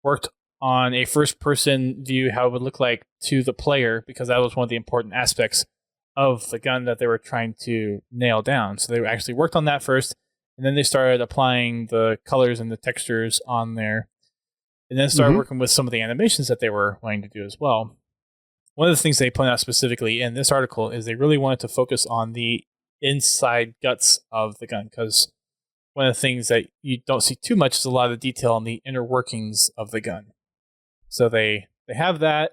worked on a first-person view, how it would look like to the player, because that was one of the important aspects of the gun that they were trying to nail down. So they actually worked on that first, and then they started applying the colors and the textures on there. And then started working with some of the animations that they were wanting to do as well. One of the things they point out specifically in this article is they really wanted to focus on the inside guts of the gun, because one of the things that you don't see too much is a lot of detail on the inner workings of the gun. So they have that.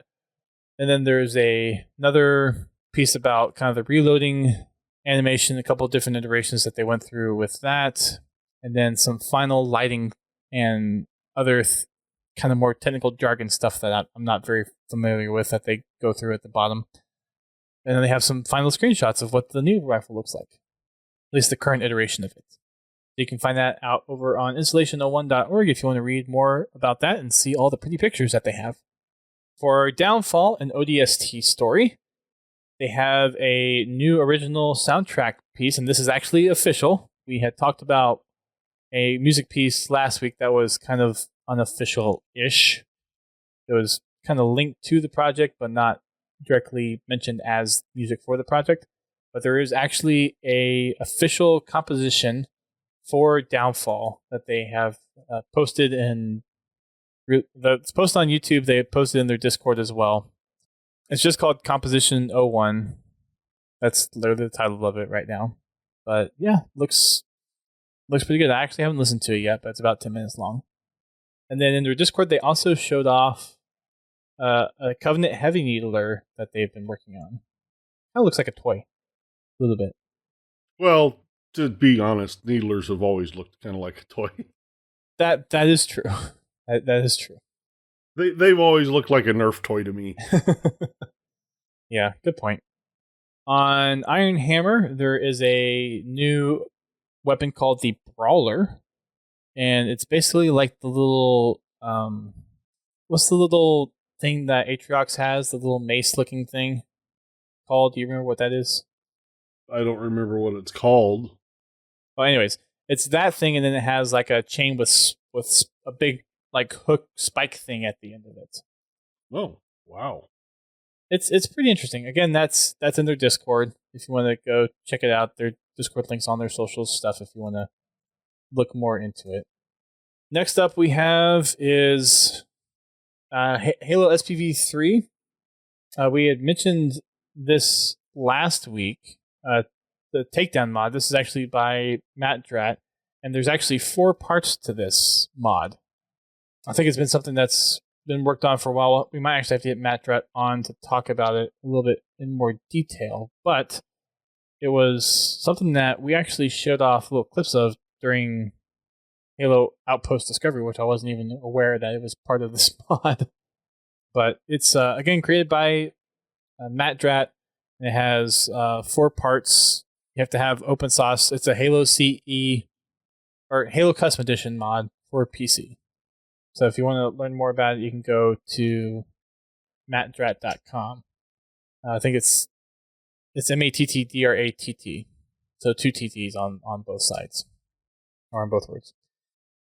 And then there's another piece about kind of the reloading animation, a couple of different iterations that they went through with that. And then some final lighting and other kind of more technical jargon stuff that I'm not very familiar with that they go through at the bottom. And then they have some final screenshots of what the new rifle looks like, at least the current iteration of it. You can find that out over on installation01.org if you want to read more about that and see all the pretty pictures that they have. For Downfall, an ODST story, they have a new original soundtrack piece, and this is actually official. We had talked about a music piece last week that was kind of unofficial-ish. It was kind of linked to the project, but not directly mentioned as music for the project. But there is actually a official composition for Downfall that they have posted in. It's posted on YouTube. They posted in their Discord as well. It's just called Composition 01. That's literally the title of it right now. But yeah, looks pretty good. I actually haven't listened to it yet, but it's about 10 minutes long. And then in their Discord, they also showed off a Covenant Heavy Needler that they've been working on. Kind of looks like a toy, a little bit. Well, to be honest, needlers have always looked kind of like a toy. That is true. That is true. They've always looked like a Nerf toy to me. Yeah, good point. On Iron Hammer, there is a new weapon called the Brawler. And it's basically like the little, what's the little thing that Atriox has? The little mace-looking thing called? Do you remember what that is? I don't remember what it's called. Well, anyways, it's that thing, and then it has like a chain with a big like hook spike thing at the end of it. Oh, wow! It's pretty interesting. Again, that's in their Discord. If you want to go check it out, their Discord links on their social stuff. If you want to look more into it. Next up, we have is Halo SPV3. We had mentioned this last week. The Takedown mod. This is actually by Matt Drat, and there's actually 4 parts to this mod. I think it's been something that's been worked on for a while. We might actually have to get Matt Drat on to talk about it a little bit in more detail, but it was something that we actually showed off little clips of during Halo Outpost Discovery, which I wasn't even aware that it was part of this mod. But it's, again, created by Matt Drat. And it has 4 parts. You have to have open source. It's a Halo CE or Halo Custom Edition mod for PC. So if you want to learn more about it, you can go to mattdrat.com. I think it's MATTDRATT. So 2 TTs on both sides, or on both words.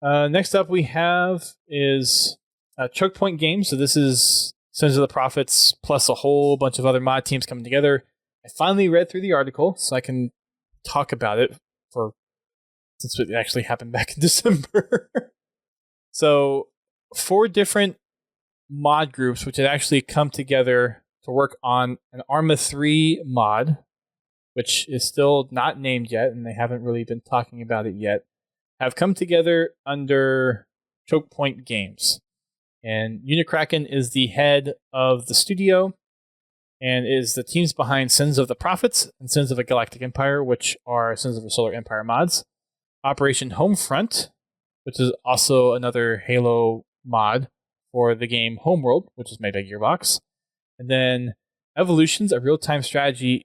Next up we have is Choke Point Games. So this is Sons of the Prophets plus a whole bunch of other mod teams coming together. I finally read through the article, so I can talk about it since it actually happened back in December. So 4 different mod groups, which had actually come together to work on an Arma 3 mod, which is still not named yet, and they haven't really been talking about it yet, have come together under Choke Point Games. And Unicraken is the head of the studio and is the teams behind Sins of the Prophets and Sins of a Galactic Empire, which are Sins of a Solar Empire mods. Operation Homefront, which is also another Halo mod for the game Homeworld, which is made by Gearbox. And then Evolutions Real-Time Strategy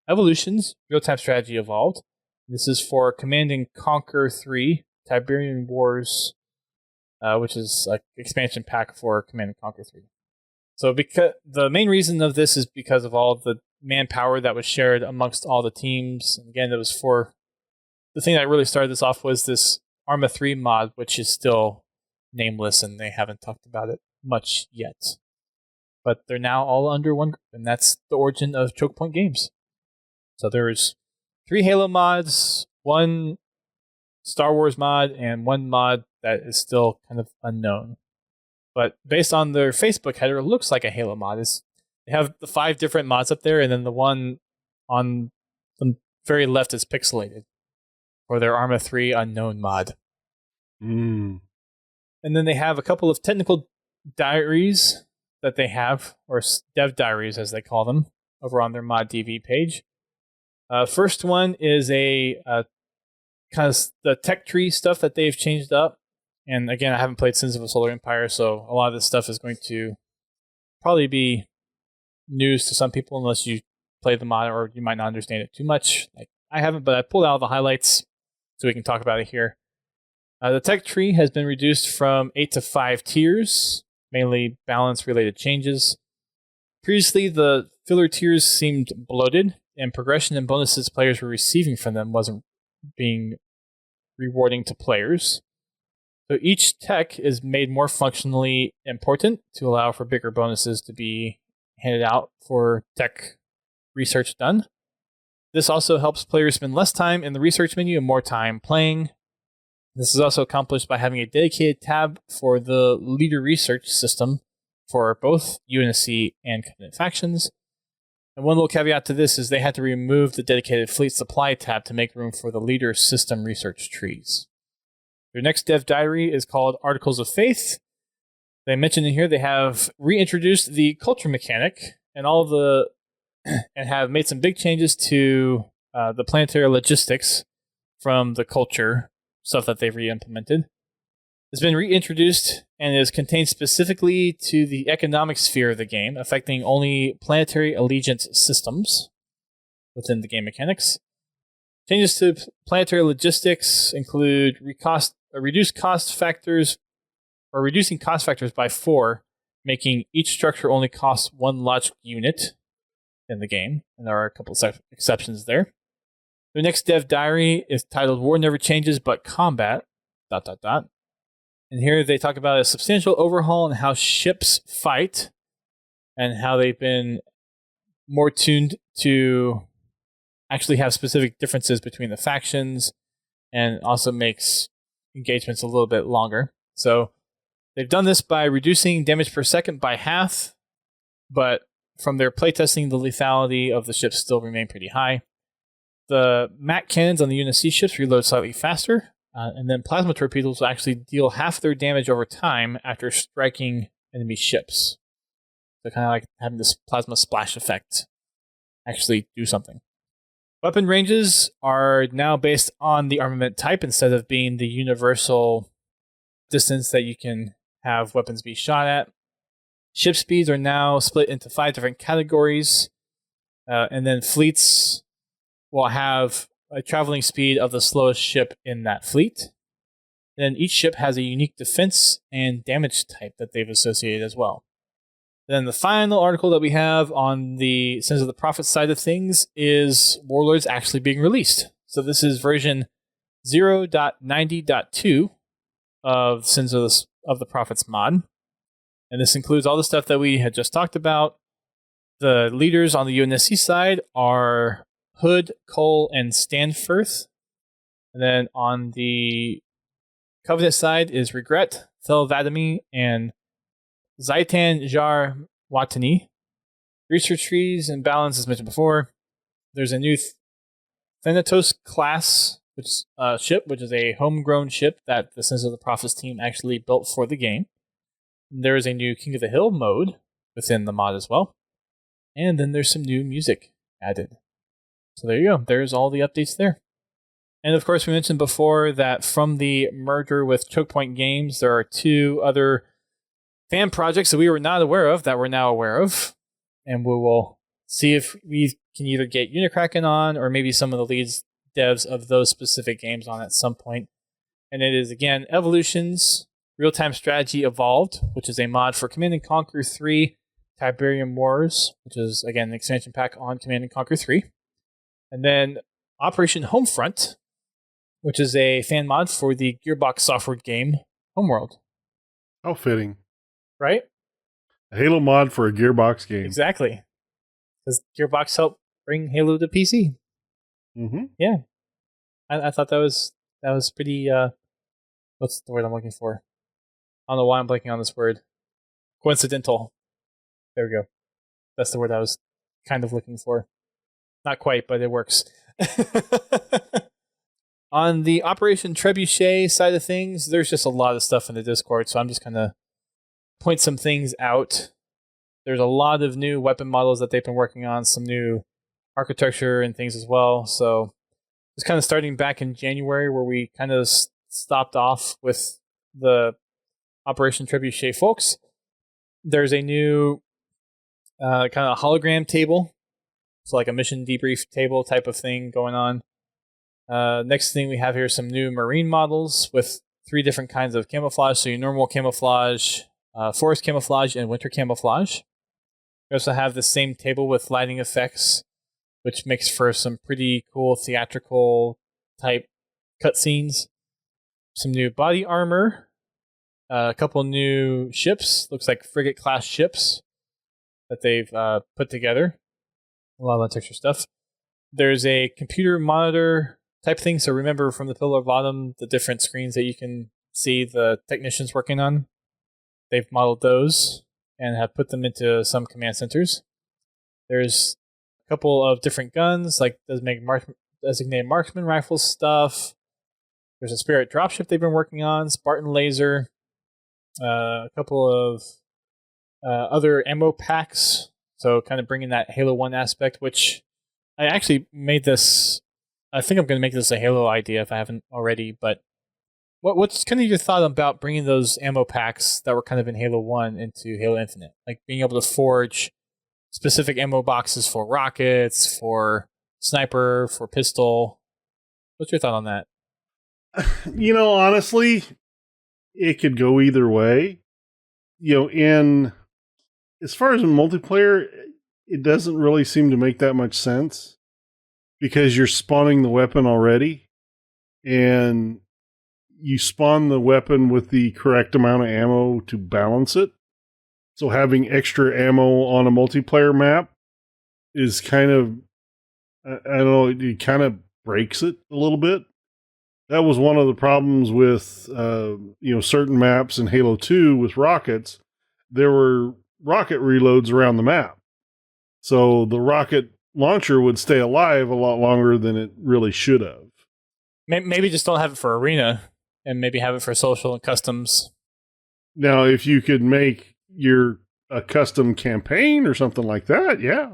Evolved. This is for Command and Conquer 3, Tiberian Wars, which is an expansion pack for Command and Conquer 3. So because the main reason of this is because of all the manpower that was shared amongst all the teams. And again, it was for the thing that really started this off was this Arma 3 mod, which is still nameless and they haven't talked about it much yet. But they're now all under one group, and that's the origin of Choke Point Games. So there's 3 Halo mods, 1 Star Wars mod, and 1 mod that is still kind of unknown. But based on their Facebook header, it looks like a Halo mod. They have the 5 different mods up there, and then the one on the very left is pixelated for their Arma 3 unknown mod. Mm. And then they have a couple of technical diaries that they have, or dev diaries as they call them, over on their mod DV page. First one is a kind of the tech tree stuff that they've changed up. And again, I haven't played Sins of a Solar Empire, so a lot of this stuff is going to probably be news to some people unless you play the mod, or you might not understand it too much. Like I haven't, but I pulled out the highlights so we can talk about it here. The tech tree has been reduced from 8 to 5 tiers, mainly balance-related changes. Previously, the filler tiers seemed bloated, and progression and bonuses players were receiving from them wasn't being rewarding to players. So each tech is made more functionally important to allow for bigger bonuses to be handed out for tech research done. This also helps players spend less time in the research menu and more time playing. This is also accomplished by having a dedicated tab for the leader research system for both UNSC and Covenant factions. And one little caveat to this is they had to remove the dedicated fleet supply tab to make room for the leader system research trees. Their next dev diary is called Articles of Faith. They mentioned in here they have reintroduced the culture mechanic and and have made some big changes to the planetary logistics from the culture stuff that they've re-implemented. It's been reintroduced and is contained specifically to the economic sphere of the game, affecting only planetary allegiance systems within the game mechanics. Changes to planetary logistics include reducing cost factors by 4, making each structure only cost 1 logic unit in the game, and there are a couple of exceptions there. The next dev diary is titled War Never Changes But Combat, ... And here they talk about a substantial overhaul in how ships fight and how they've been more tuned to actually have specific differences between the factions, and also makes engagements a little bit longer. So they've done this by reducing damage per second by half, but from their playtesting, the lethality of the ships still remain pretty high. The MAC cannons on the UNSC ships reload slightly faster, and then plasma torpedoes will actually deal half their damage over time after striking enemy ships. So kind of like having this plasma splash effect actually do something. Weapon ranges are now based on the armament type instead of being the universal distance that you can have weapons be shot at. Ship speeds are now split into 5 different categories. And then fleets will have a traveling speed of the slowest ship in that fleet. Then each ship has a unique defense and damage type that they've associated as well. Then the final article that we have on the Sins of the Prophet side of things is Warlords actually being released. So this is version 0.90.2 of Sins of the Prophets mod. And this includes all the stuff that we had just talked about. The leaders on the UNSC side are Hood, Cole, and Stanfirth. And then on the Covenant side is Regret, Thel Vadami, and Zaitan Jar Watani. Research trees and balance, as mentioned before. There's a new Thanatos class ship, which is a homegrown ship that the Sins of the Prophets team actually built for the game. There is a new King of the Hill mode within the mod as well. And then there's some new music added. So there you go. There's all the updates there. And of course, we mentioned before that from the merger with Chokepoint Games, there are 2 other fan projects that we were not aware of that we're now aware of. And we will see if we can either get Unicracken on or maybe some of the lead devs of those specific games on at some point. And it is, again, Evolutions Real-Time Strategy Evolved, which is a mod for Command & Conquer 3 Tiberium Wars, which is, again, an expansion pack on Command & Conquer 3. And then Operation Homefront, which is a fan mod for the Gearbox software game Homeworld. How fitting. Right? A Halo mod for a Gearbox game. Exactly. Because Gearbox helped bring Halo to PC. Mm-hmm. Yeah. I thought that was pretty, what's the word I'm looking for? I don't know why I'm blanking on this word. Coincidental. There we go. That's the word I was kind of looking for. Not quite, but it works. On the Operation Trebuchet side of things, there's just a lot of stuff in the Discord, so I'm just going to point some things out. There's a lot of new weapon models that they've been working on, some new architecture and things as well. So it's kind of starting back in January where we kind of stopped off with the Operation Trebuchet folks. There's a new kind of hologram table. So like a mission debrief table type of thing going on. Next thing we have here some new marine models with 3 different kinds of camouflage. So your normal camouflage, forest camouflage, and winter camouflage. We also have the same table with lighting effects, which makes for some pretty cool theatrical type cutscenes. Some new body armor. A couple new ships. Looks like frigate class ships that they've put together. A lot of untextured stuff. There's a computer monitor type thing. So remember from the Pillar of Autumn, the different screens that you can see the technicians working on. They've modeled those and have put them into some command centers. There's a couple of different guns, like designated marksman rifle stuff. There's a Spirit dropship they've been working on, Spartan laser, a couple of other ammo packs. So kind of bringing that Halo 1 aspect, which I actually made this. I think I'm going to make this a Halo idea if I haven't already. But what's kind of your thought about bringing those ammo packs that were kind of in Halo 1 into Halo Infinite? Like being able to forge specific ammo boxes for rockets, for sniper, for pistol. What's your thought on that? Honestly, it could go either way. As far as in multiplayer, it doesn't really seem to make that much sense because you're spawning the weapon already and you spawn the weapon with the correct amount of ammo to balance it. So having extra ammo on a multiplayer map is kind of, I don't know, it kind of breaks it a little bit. That was one of the problems with, certain maps in Halo 2 with rockets. There were rocket reloads around the map. So the rocket launcher would stay alive a lot longer than it really should have. Maybe just don't have it for arena and maybe have it for social and customs. Now, if you could make a custom campaign or something like that, yeah.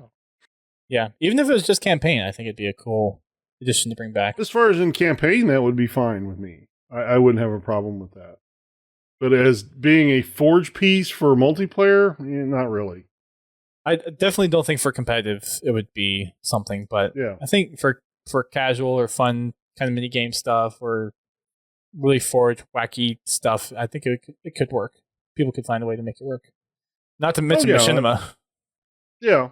Yeah, even if it was just campaign, I think it'd be a cool addition to bring back. As far as in campaign, that would be fine with me. I wouldn't have a problem with that. But as being a forge piece for multiplayer, not really. I definitely don't think for competitive it would be something, but Yeah. I think for casual or fun kind of mini game stuff or really forge wacky stuff, I think it could work. People could find a way to make it work. Not to mention machinima. Yeah.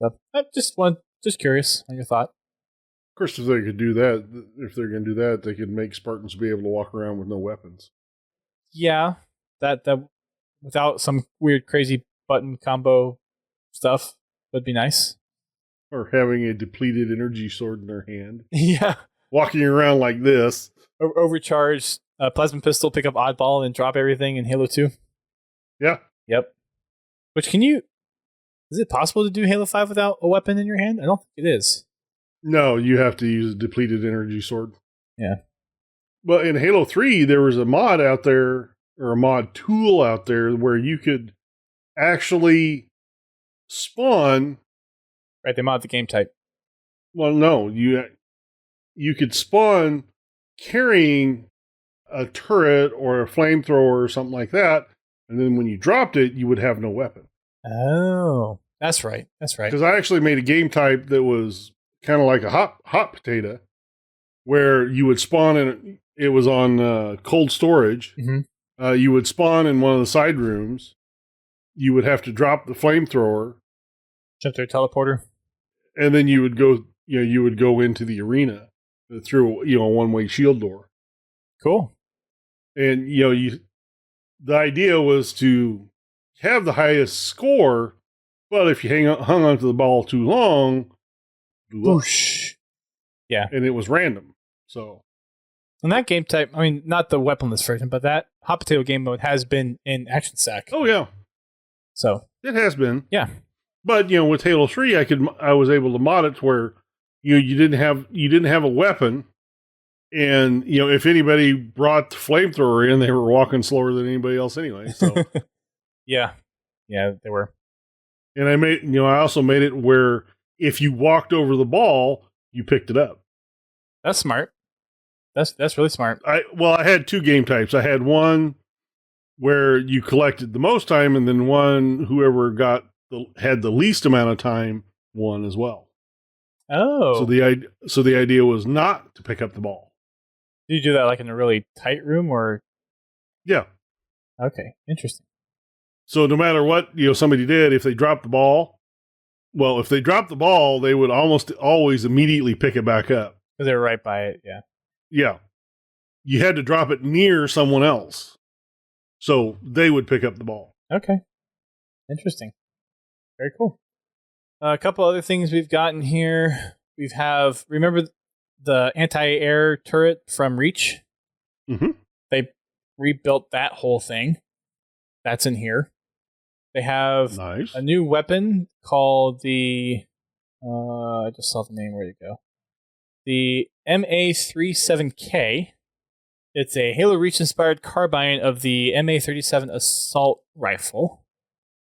So, I just curious on your thought. Of course, if they could do that, if they're going to do that, they could make Spartans be able to walk around with no weapons. Yeah, that without some weird crazy button combo stuff would be nice. Or having a depleted energy sword in their hand. Yeah. Walking around like this. Overcharged plasma pistol, pick up oddball, and drop everything in Halo 2. Yeah. Yep. Which is it possible to do Halo 5 without a weapon in your hand? I don't think it is. No, you have to use a depleted energy sword. Yeah. Well, in Halo 3, there was a mod out there, or a mod tool out there, where you could actually spawn. Right, they mod the game type. Well, no, you could spawn carrying a turret or a flamethrower or something like that, and then when you dropped it, you would have no weapon. Oh, that's right. That's right. Because I actually made a game type that was kind of like a hot potato, where you would spawn in. It was on cold storage. Mm-hmm. You would spawn in one of the side rooms. You would have to drop the flamethrower, jump through a teleporter, and then you would go. You would go into the arena through a one-way shield door. Cool. And the idea was to have the highest score, but if you hung onto the ball too long, whoosh. Yeah, and it was random. So, and that game type, I mean, not the weaponless version, but that hot potato game mode has been in Action Sack. Oh yeah, so it has been. Yeah, but with Halo 3, I was able to mod it to where you didn't have a weapon. And, if anybody brought the flamethrower in, they were walking slower than anybody else anyway. So, yeah, they were. And I also made it where if you walked over the ball, you picked it up. That's smart. That's really smart. I had two game types. I had one where you collected the most time, and then one whoever had the least amount of time won as well. Oh, so the idea was not to pick up the ball. Do you do that like in a really tight room or? Yeah. Okay, interesting. So no matter what somebody did, if they dropped the ball, they would almost always immediately pick it back up. Because they were right by it, yeah. Yeah. You had to drop it near someone else, so they would pick up the ball. Okay. Interesting. Very cool. A couple other things we've gotten here. Remember the anti-air turret from Reach? Mm-hmm. They rebuilt that whole thing. That's in here. They have a new weapon called the... I just saw the name. Where'd it go? The MA37K. It's a Halo Reach-inspired carbine of the MA37 assault rifle.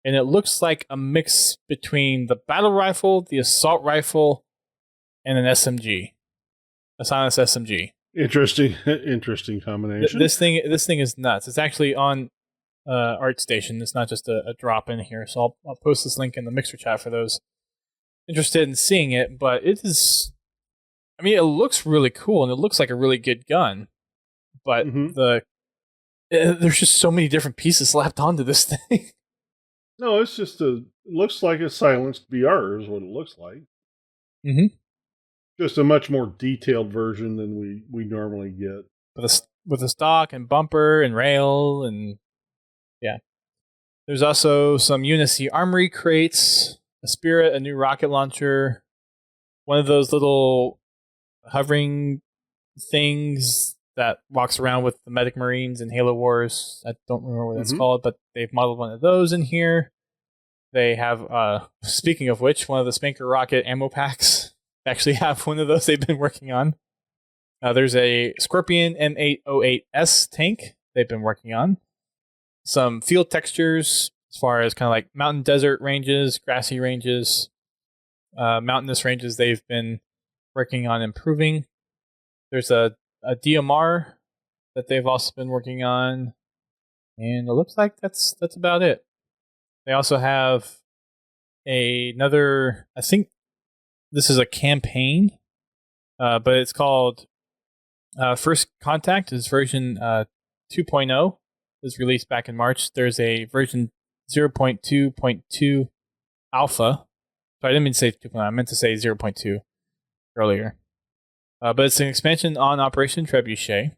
And it looks like a mix between the battle rifle, the assault rifle, and an SMG. A silenced SMG. Interesting combination. This thing is nuts. It's actually on ArtStation. It's not just a drop in here. So I'll post this link in the Mixer chat for those interested in seeing it. But it is, I mean, it looks really cool and it looks like a really good gun. But there's just so many different pieces slapped onto this thing. No, it's just it looks like a silenced BR is what it looks like. Mm-hmm. Just a much more detailed version than we normally get. With a stock and bumper and rail and yeah. There's also some Unity armory crates, a Spirit, a new rocket launcher, one of those little hovering things that walks around with the Medic Marines in Halo Wars. I don't remember what that's called, but they've modeled one of those in here. They have, speaking of which, one of the Spanker rocket ammo packs. They actually have one of those they've been working on. There's a Scorpion M808S tank they've been working on. Some field textures as far as kind of like mountain desert ranges, grassy ranges, mountainous ranges they've been working on improving. There's a DMR that they've also been working on. And it looks like that's about it. They also have another, I think this is a campaign, but it's called First Contact. Is version 2.0. It was released back in March. There's a version 0.2.2 alpha. So I didn't mean to say 2.0. I meant to say 0.2 earlier. But it's an expansion on Operation Trebuchet.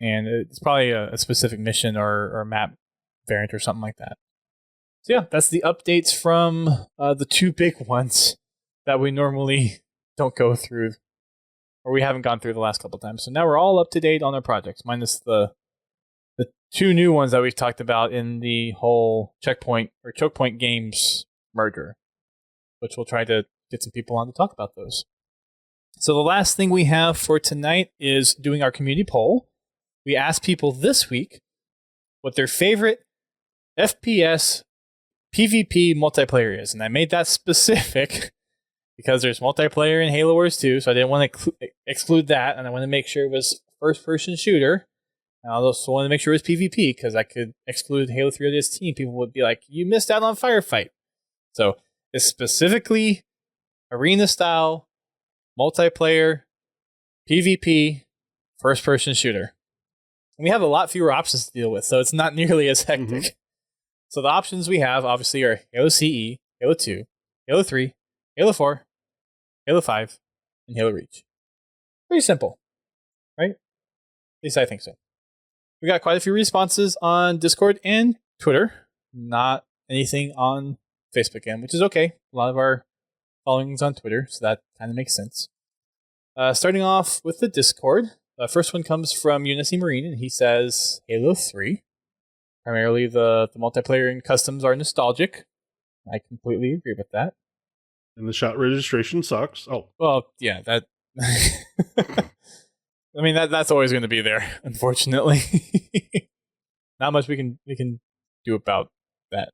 And it's probably a specific mission or map variant or something like that. So yeah, that's the updates from the two big ones that we normally don't go through, or we haven't gone through the last couple of times. So now we're all up to date on our projects, minus the two new ones that we've talked about in the whole Checkpoint or Choke Point Games merger, which we'll try to get some people on to talk about those. So the last thing we have for tonight is doing our community poll. We asked people this week what their favorite FPS PvP multiplayer is, and I made that specific because there's multiplayer in Halo Wars 2, so I didn't want to exclude that, and I want to make sure it was first-person shooter. And I also want to make sure it was PvP, because I could exclude Halo 3 ODST, and people would be like, you missed out on Firefight. So it's specifically arena-style, multiplayer, PvP, first-person shooter. And we have a lot fewer options to deal with, so it's not nearly as hectic. Mm-hmm. So the options we have, obviously, are Halo CE, Halo 2, Halo 3, Halo 4, Halo 5, and Halo Reach. Pretty simple, right? At least I think so. We got quite a few responses on Discord and Twitter. Not anything on Facebook again, which is okay. A lot of our following's on Twitter, so that kind of makes sense. Starting off with the Discord, the first one comes from Eunice Marine, and he says Halo 3. Primarily, the multiplayer and customs are nostalgic. I completely agree with that. And the shot registration sucks. Oh. Well, yeah, that... I mean, that's always going to be there, unfortunately. Not much we can do about that.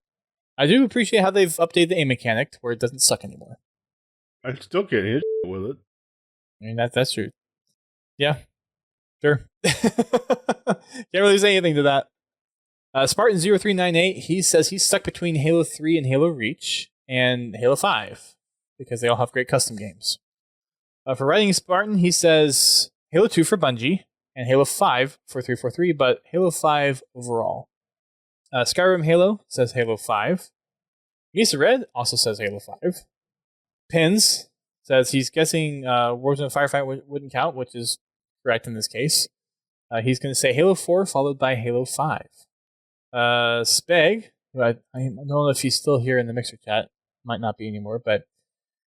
I do appreciate how they've updated the aim mechanic to where it doesn't suck anymore. I still can't hit with it. I mean, that's true. Yeah, sure. Can't really say anything to that. Spartan0398, he says he's stuck between Halo 3 and Halo Reach and Halo 5 because they all have great custom games. For Writing Spartan, he says Halo 2 for Bungie and Halo 5 for 343, but Halo 5 overall. Skyrim Halo says Halo 5. Misa Red also says Halo 5. Pins says he's guessing Warzone Firefight wouldn't count, which is correct in this case. He's going to say Halo 4 followed by Halo 5. Speg, who I don't know if he's still here in the Mixer chat, might not be anymore, but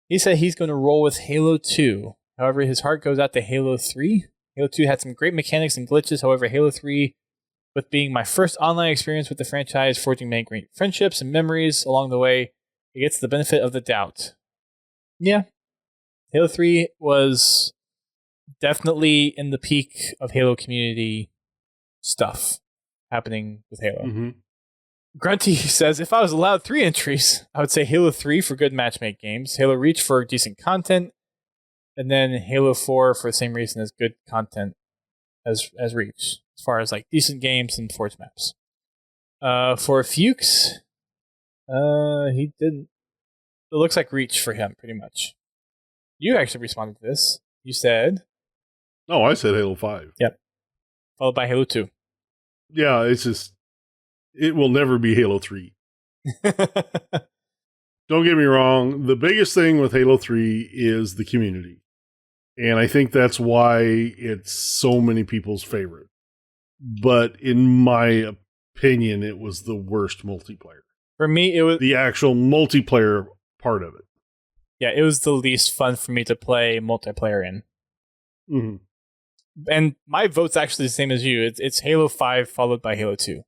he said he's going to roll with Halo 2. However, his heart goes out to Halo 3. Halo 2 had some great mechanics and glitches. However, Halo 3, with being my first online experience with the franchise, forging many great friendships and memories along the way, it gets the benefit of the doubt. Yeah. Halo 3 was definitely in the peak of Halo community stuff happening with Halo. Mm-hmm. Grunty says, if I was allowed 3 entries, I would say Halo 3 for good matchmake games, Halo Reach for decent content, and then Halo 4 for the same reason as good content as Reach, as far as like decent games and Forge maps. For Fuchs, he didn't. It looks like Reach for him, pretty much. You actually responded to this. You said... Oh, I said Halo 5. Yep. Followed by Halo 2. Yeah, it's just... It will never be Halo 3. Don't get me wrong. The biggest thing with Halo 3 is the community. And I think that's why it's so many people's favorite. But in my opinion, it was the worst multiplayer. For me, it was... The actual multiplayer part of it. Yeah, it was the least fun for me to play multiplayer in. Mm-hmm. And my vote's actually the same as you. It's Halo 5 followed by Halo 2.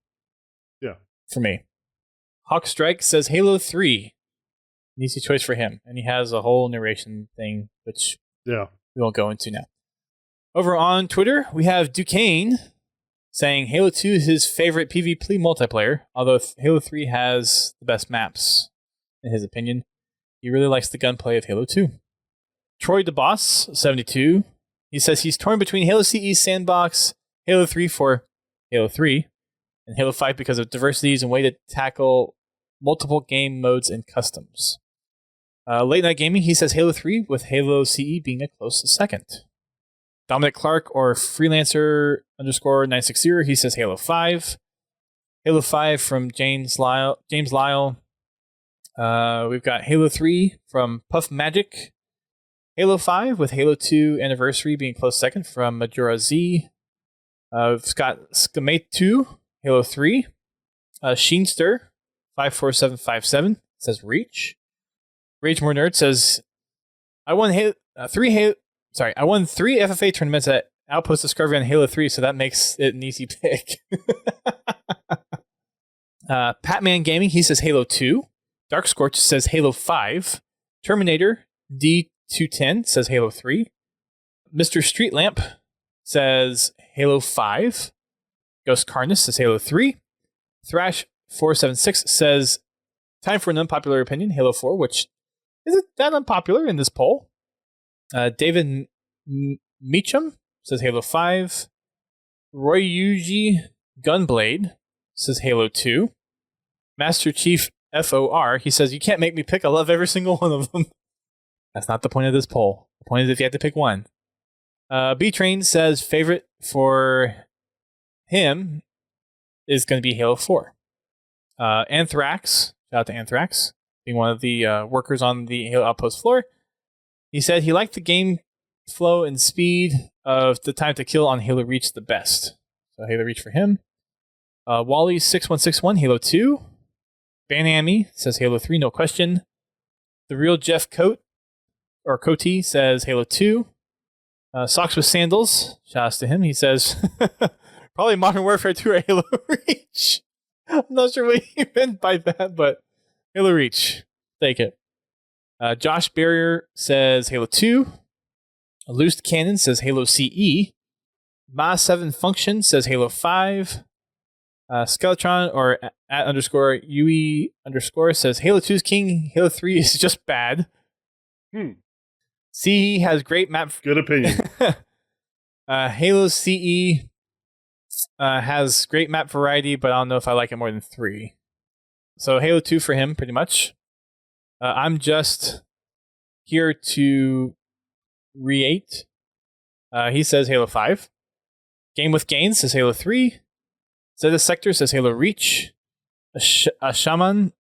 Yeah. For me. Hawk Strike says Halo 3. An easy choice for him. And he has a whole narration thing, which we won't go into now. Over on Twitter, we have Duquesne saying Halo 2 is his favorite PvP multiplayer, although Halo 3 has the best maps, in his opinion. He really likes the gunplay of Halo 2. Troy DeBoss, 72, he says he's torn between Halo CE Sandbox, Halo 3 for Halo 3, and Halo 5 because of diversities and way to tackle multiple game modes and customs. Late Night Gaming, he says Halo 3 with Halo CE being a close second. Dominic Clark or Freelancer _960, he says Halo 5. Halo 5 from James Lyle. We've got Halo 3 from Puff Magic. Halo 5 with Halo 2 Anniversary being close second from Majora Z. We've got Skamate 2, Halo 3. Sheenster 54757 says Reach. Rage More Nerd says, I won three FFA tournaments at Outpost Discovery on Halo 3, so that makes it an easy pick. Patman Gaming, he says Halo 2. Dark Scorch says Halo 5. Terminator D210 says Halo 3. Mr. Street Lamp says Halo 5. Ghost Carnus says Halo 3. Thrash 476 says, time for an unpopular opinion, Halo 4, which isn't that unpopular in this poll. David Meacham says Halo 5. Royuji Gunblade says Halo 2. Master Chief FOR, he says, you can't make me pick. I love every single one of them. That's not the point of this poll. The point is if you have to pick one. B-Train says favorite for him is going to be Halo 4. Anthrax, shout out to Anthrax, being one of the workers on the Halo Outpost floor. He said he liked the game flow and speed of the time to kill on Halo Reach the best. So Halo Reach for him. Wally6161, Halo 2. Banami says Halo 3, no question. The real Jeff Cote says Halo 2. Socks with Sandals, shout out to him. He says, probably Modern Warfare 2 or Halo Reach. I'm not sure what he meant by that, but Halo Reach. Take it. Josh Barrier says Halo 2. Loosed Cannon says Halo CE. Ma7 Function says Halo 5. Skeletron or at underscore UE underscore says Halo 2 is king. Halo 3 is just bad. CE has great map. Good opinion. Halo CE has great map variety, but I don't know if I like it more than 3. So Halo 2 for him, pretty much. I'm just here to re-8. He says Halo 5. Game with Gains says Halo 3. Zeta Sector says Halo Reach. A Shaman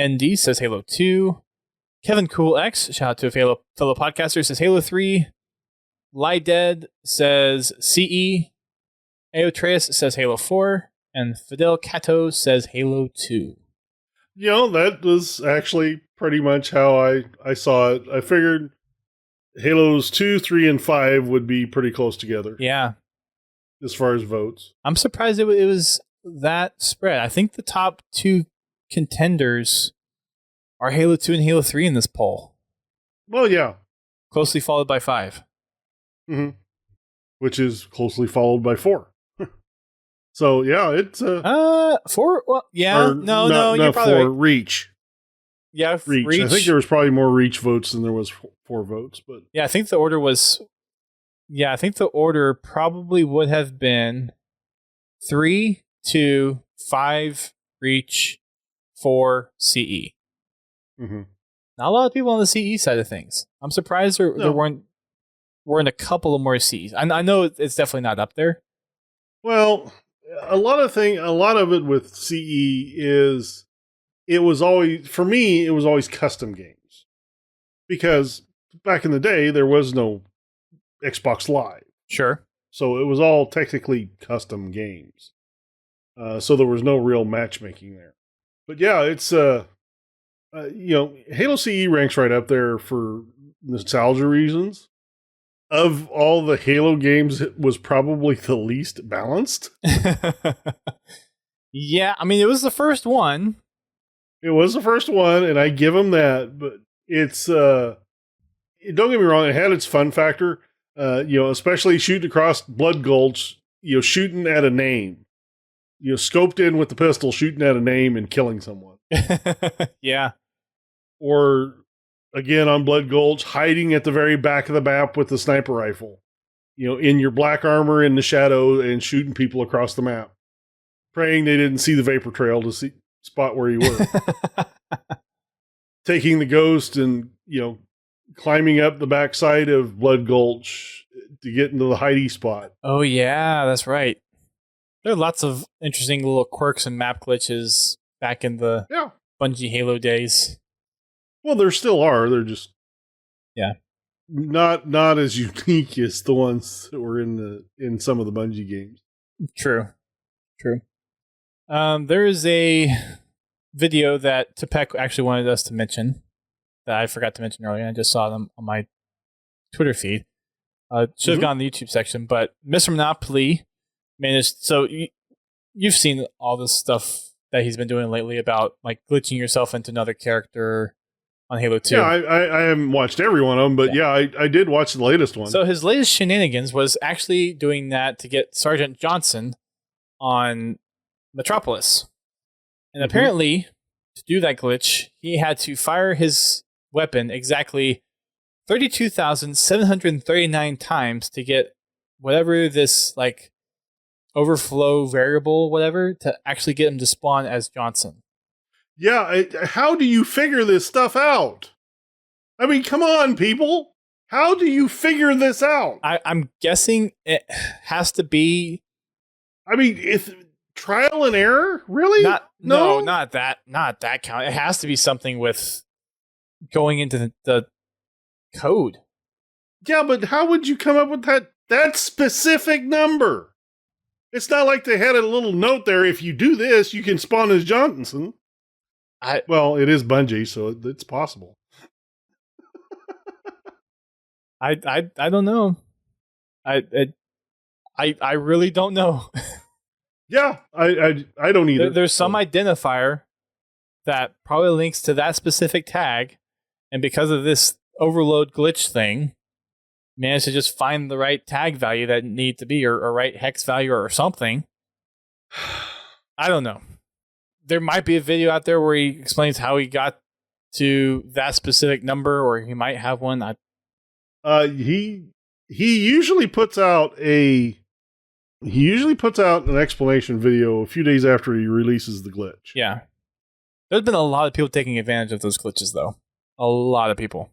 ND says Halo 2. Kevin Cool X, shout out to a fellow podcaster, says Halo 3. Lie Dead says CE. Aotreus says Halo 4. And Fidel Cato says Halo 2. You know, that was actually pretty much how I saw it. I figured Halos 2, 3, and 5 would be pretty close together. Yeah. As far as votes. I'm surprised it was that spread. I think the top 2 contenders are Halo 2 and Halo 3 in this poll. Well, yeah. Closely followed by 5. Mm-hmm. Which is closely followed by 4. So, yeah, it's... 4? Well, yeah. No, you're probably 4, right. Reach. Yeah, Reach. I think there was probably more Reach votes than there was 4 votes. But yeah, I think the order was... Yeah, I think the order probably would have been 3, 2, 5, Reach, 4, CE. Mm-hmm. Not a lot of people on the CE side of things. I'm surprised there weren't a couple of more CEs. I know it's definitely not up there. Well, a lot of it with CE is it was always custom games. Because back in the day, there was no Xbox Live. Sure. So it was all technically custom games. So there was no real matchmaking there. But yeah, it's, Halo CE ranks right up there for nostalgia reasons. Of all the Halo games, it was probably the least balanced. Yeah, I mean, it was the first one. It was the first one, and I give them that. But it's, don't get me wrong, it had its fun factor. Especially shooting across Blood Gulch, shooting at a name. Scoped in with the pistol, shooting at a name and killing someone. Yeah. Or, again, on Blood Gulch, hiding at the very back of the map with the sniper rifle. In your black armor in the shadow and shooting people across the map. praying they didn't see the vapor trail to spot where you were. Taking the ghost and, climbing up the backside of Blood Gulch to get into the hidey spot. Oh, yeah, that's right. There are lots of interesting little quirks and map glitches back in the Bungie Halo days. Well, there still are. They're just not as unique as the ones that were in some of the Bungie games. True. There is a video that Topek actually wanted us to mention that I forgot to mention earlier. I just saw them on my Twitter feed. Should have gone in the YouTube section, but Mr. Monopoly managed. So you've seen all this stuff that he's been doing lately about like glitching yourself into another character on Halo 2. Yeah, I haven't watched every one of them, but I did watch the latest one. So his latest shenanigans was actually doing that to get Sergeant Johnson on Metropolis. And apparently, to do that glitch, he had to fire his weapon exactly 32,739 times to get whatever this like overflow variable, whatever, to actually get him to spawn as Johnson. Yeah, how do you figure this stuff out? I mean, come on, people. How do you figure this out? I'm guessing it has to be... I mean, trial and error? Really? No, not that count. It has to be something with going into the code. Yeah, but how would you come up with that specific number? It's not like they had a little note there. If you do this, you can spawn as Johnson. Well, it is Bungie, so it's possible. I don't know. I really don't know. Yeah, I don't either. There's some identifier that probably links to that specific tag, and because of this overload glitch thing, managed to just find the right tag value that need to be, or right hex value or something. I don't know. There might be a video out there where he explains how he got to that specific number, or he might have one. He usually puts out an explanation video a few days after he releases the glitch. Yeah. There's been a lot of people taking advantage of those glitches, though. A lot of people.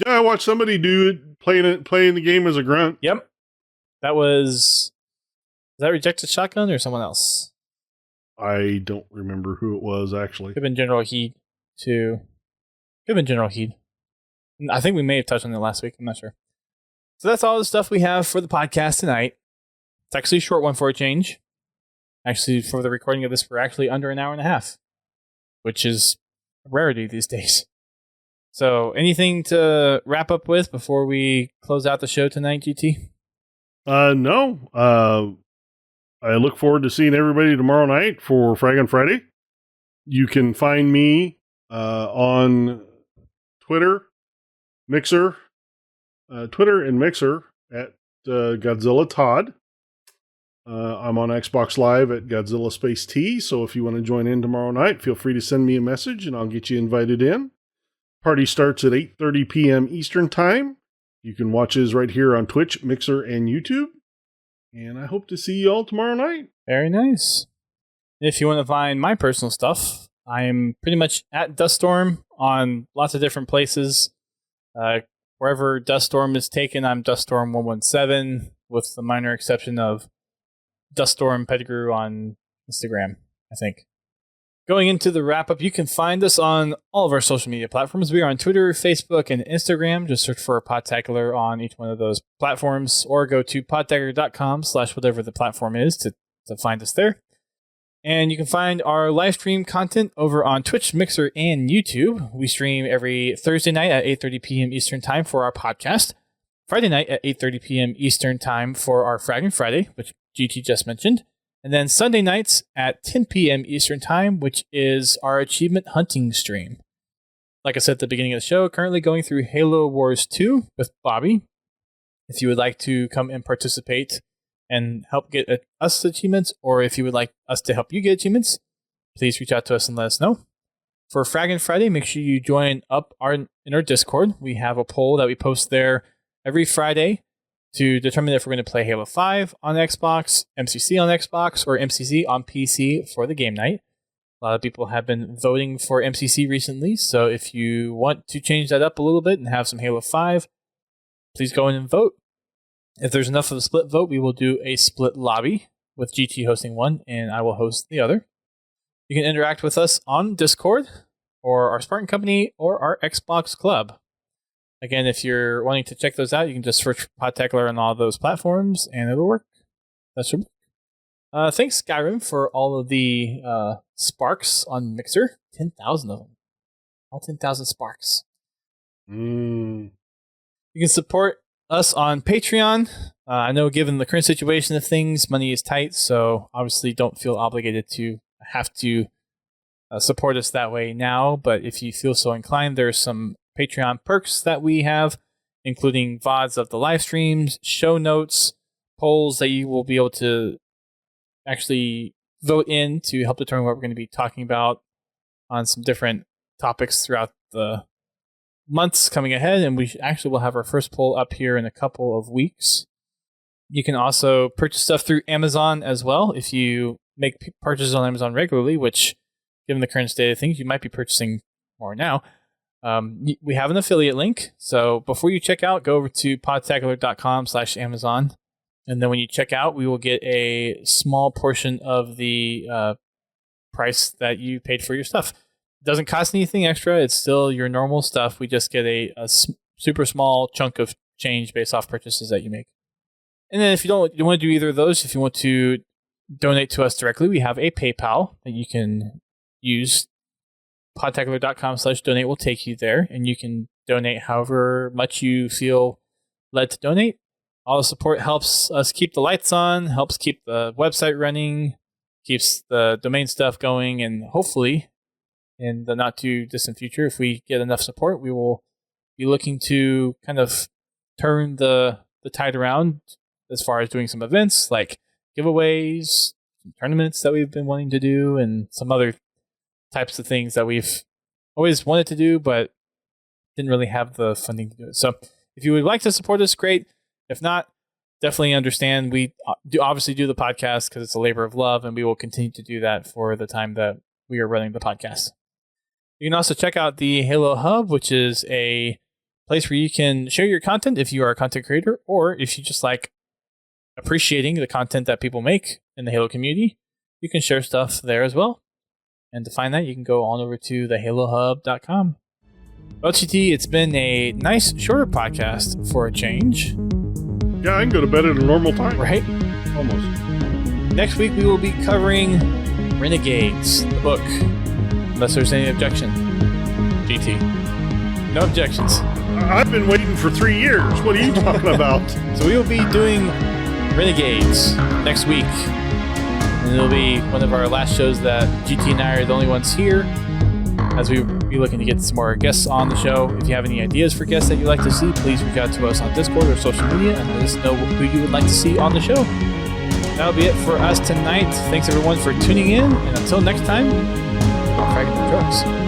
Yeah, I watched somebody do it, playing the game as a grunt. Yep. Was that Rejected Shotgun or someone else? I don't remember who it was, actually. Could have been General Heed, too. Could have been General Heed. I think we may have touched on it last week. I'm not sure. So that's all the stuff we have for the podcast tonight. It's actually a short one for a change. Actually, for the recording of this, we're actually under an hour and a half, which is a rarity these days. So anything to wrap up with before we close out the show tonight, GT? No. I look forward to seeing everybody tomorrow night for Fraggin' Friday. You can find me on Twitter, Mixer, Twitter and Mixer at Godzilla Todd. I'm on Xbox Live at Godzilla Space T, so if you want to join in tomorrow night, feel free to send me a message and I'll get you invited in. Party starts at 8:30 p.m. Eastern Time. You can watch us right here on Twitch, Mixer, and YouTube. And I hope to see you all tomorrow night. Very nice. If you want to find my personal stuff, I'm pretty much at Duststorm on lots of different places. Wherever Duststorm is taken, I'm Duststorm117, with the minor exception of Duststorm Pettigrew on Instagram, I think. Going into the wrap-up, you can find us on all of our social media platforms. We are on Twitter, Facebook, and Instagram. Just search for Podtacular on each one of those platforms, or go to podtacular.com/whatever the platform is to find us there. And you can find our live stream content over on Twitch, Mixer, and YouTube. We stream every Thursday night at 8:30 p.m. Eastern Time for our podcast, Friday night at 8:30 p.m. Eastern Time for our Fraggin' Friday, which GT just mentioned. And then Sunday nights at 10 p.m. Eastern Time, which is our achievement hunting stream. Like I said at the beginning of the show, currently going through Halo Wars 2 with Bobby. If you would like to come and participate and help get us achievements, or if you would like us to help you get achievements, please reach out to us and let us know. For Fraggin' Friday, make sure you join up in our Discord. We have a poll that we post there every Friday to determine if we're going to play Halo 5 on Xbox, MCC on Xbox, or MCC on PC for the game night. A lot of people have been voting for MCC recently, so if you want to change that up a little bit and have some Halo 5, please go in and vote. If there's enough of a split vote, we will do a split lobby with GT hosting one, and I will host the other. You can interact with us on Discord, or our Spartan Company, or our Xbox Club. Again, if you're wanting to check those out, you can just search Podtacular on all those platforms, and it'll work. That's your thanks, Skyrim, for all of the sparks on Mixer. 10,000 of them. All 10,000 sparks. You can support us on Patreon. I know given the current situation of things, money is tight, so obviously don't feel obligated to have to support us that way now, but if you feel so inclined, there's some Patreon perks that we have, including VODs of the live streams, show notes, polls that you will be able to actually vote in to help determine what we're going to be talking about on some different topics throughout the months coming ahead, and we actually will have our first poll up here in a couple of weeks. You can also purchase stuff through Amazon as well. If you make purchases on Amazon regularly, which, given the current state of things, you might be purchasing more now. We have an affiliate link, so before you check out, go over to podtacular.com/Amazon, and then when you check out, we will get a small portion of the price that you paid for your stuff. It doesn't cost anything extra. It's still your normal stuff. We just get a super small chunk of change based off purchases that you make. And then if you want to do either of those, if you want to donate to us directly, we have a PayPal that you can use. Podtacular.com/donate will take you there, and you can donate however much you feel led to donate. All the support helps us keep the lights on, helps keep the website running, keeps the domain stuff going, and hopefully, in the not too distant future, if we get enough support, we will be looking to kind of turn the tide around as far as doing some events like giveaways, some tournaments that we've been wanting to do, and some other types of things that we've always wanted to do, but didn't really have the funding to do it. So if you would like to support us, great. If not, definitely understand. We obviously do the podcast because it's a labor of love, and we will continue to do that for the time that we are running the podcast. You can also check out the Halo Hub, which is a place where you can share your content if you are a content creator, or if you just like appreciating the content that people make in the Halo community, you can share stuff there as well. And to find that, you can go on over to thehalohub.com. Well, GT, it's been a nice, shorter podcast for a change. Yeah, I can go to bed at a normal time. Right? Almost. Next week, we will be covering Renegades, the book. Unless there's any objection. GT. No objections. I've been waiting for 3 years. What are you talking about? So we will be doing Renegades next week. And it'll be one of our last shows that GT and I are the only ones here, as we will be looking to get some more guests on the show. If you have any ideas for guests that you'd like to see, please reach out to us on Discord or social media and let us know who you would like to see on the show. That'll be it for us tonight. Thanks everyone for tuning in, and until next time, keep on fragging the drugs.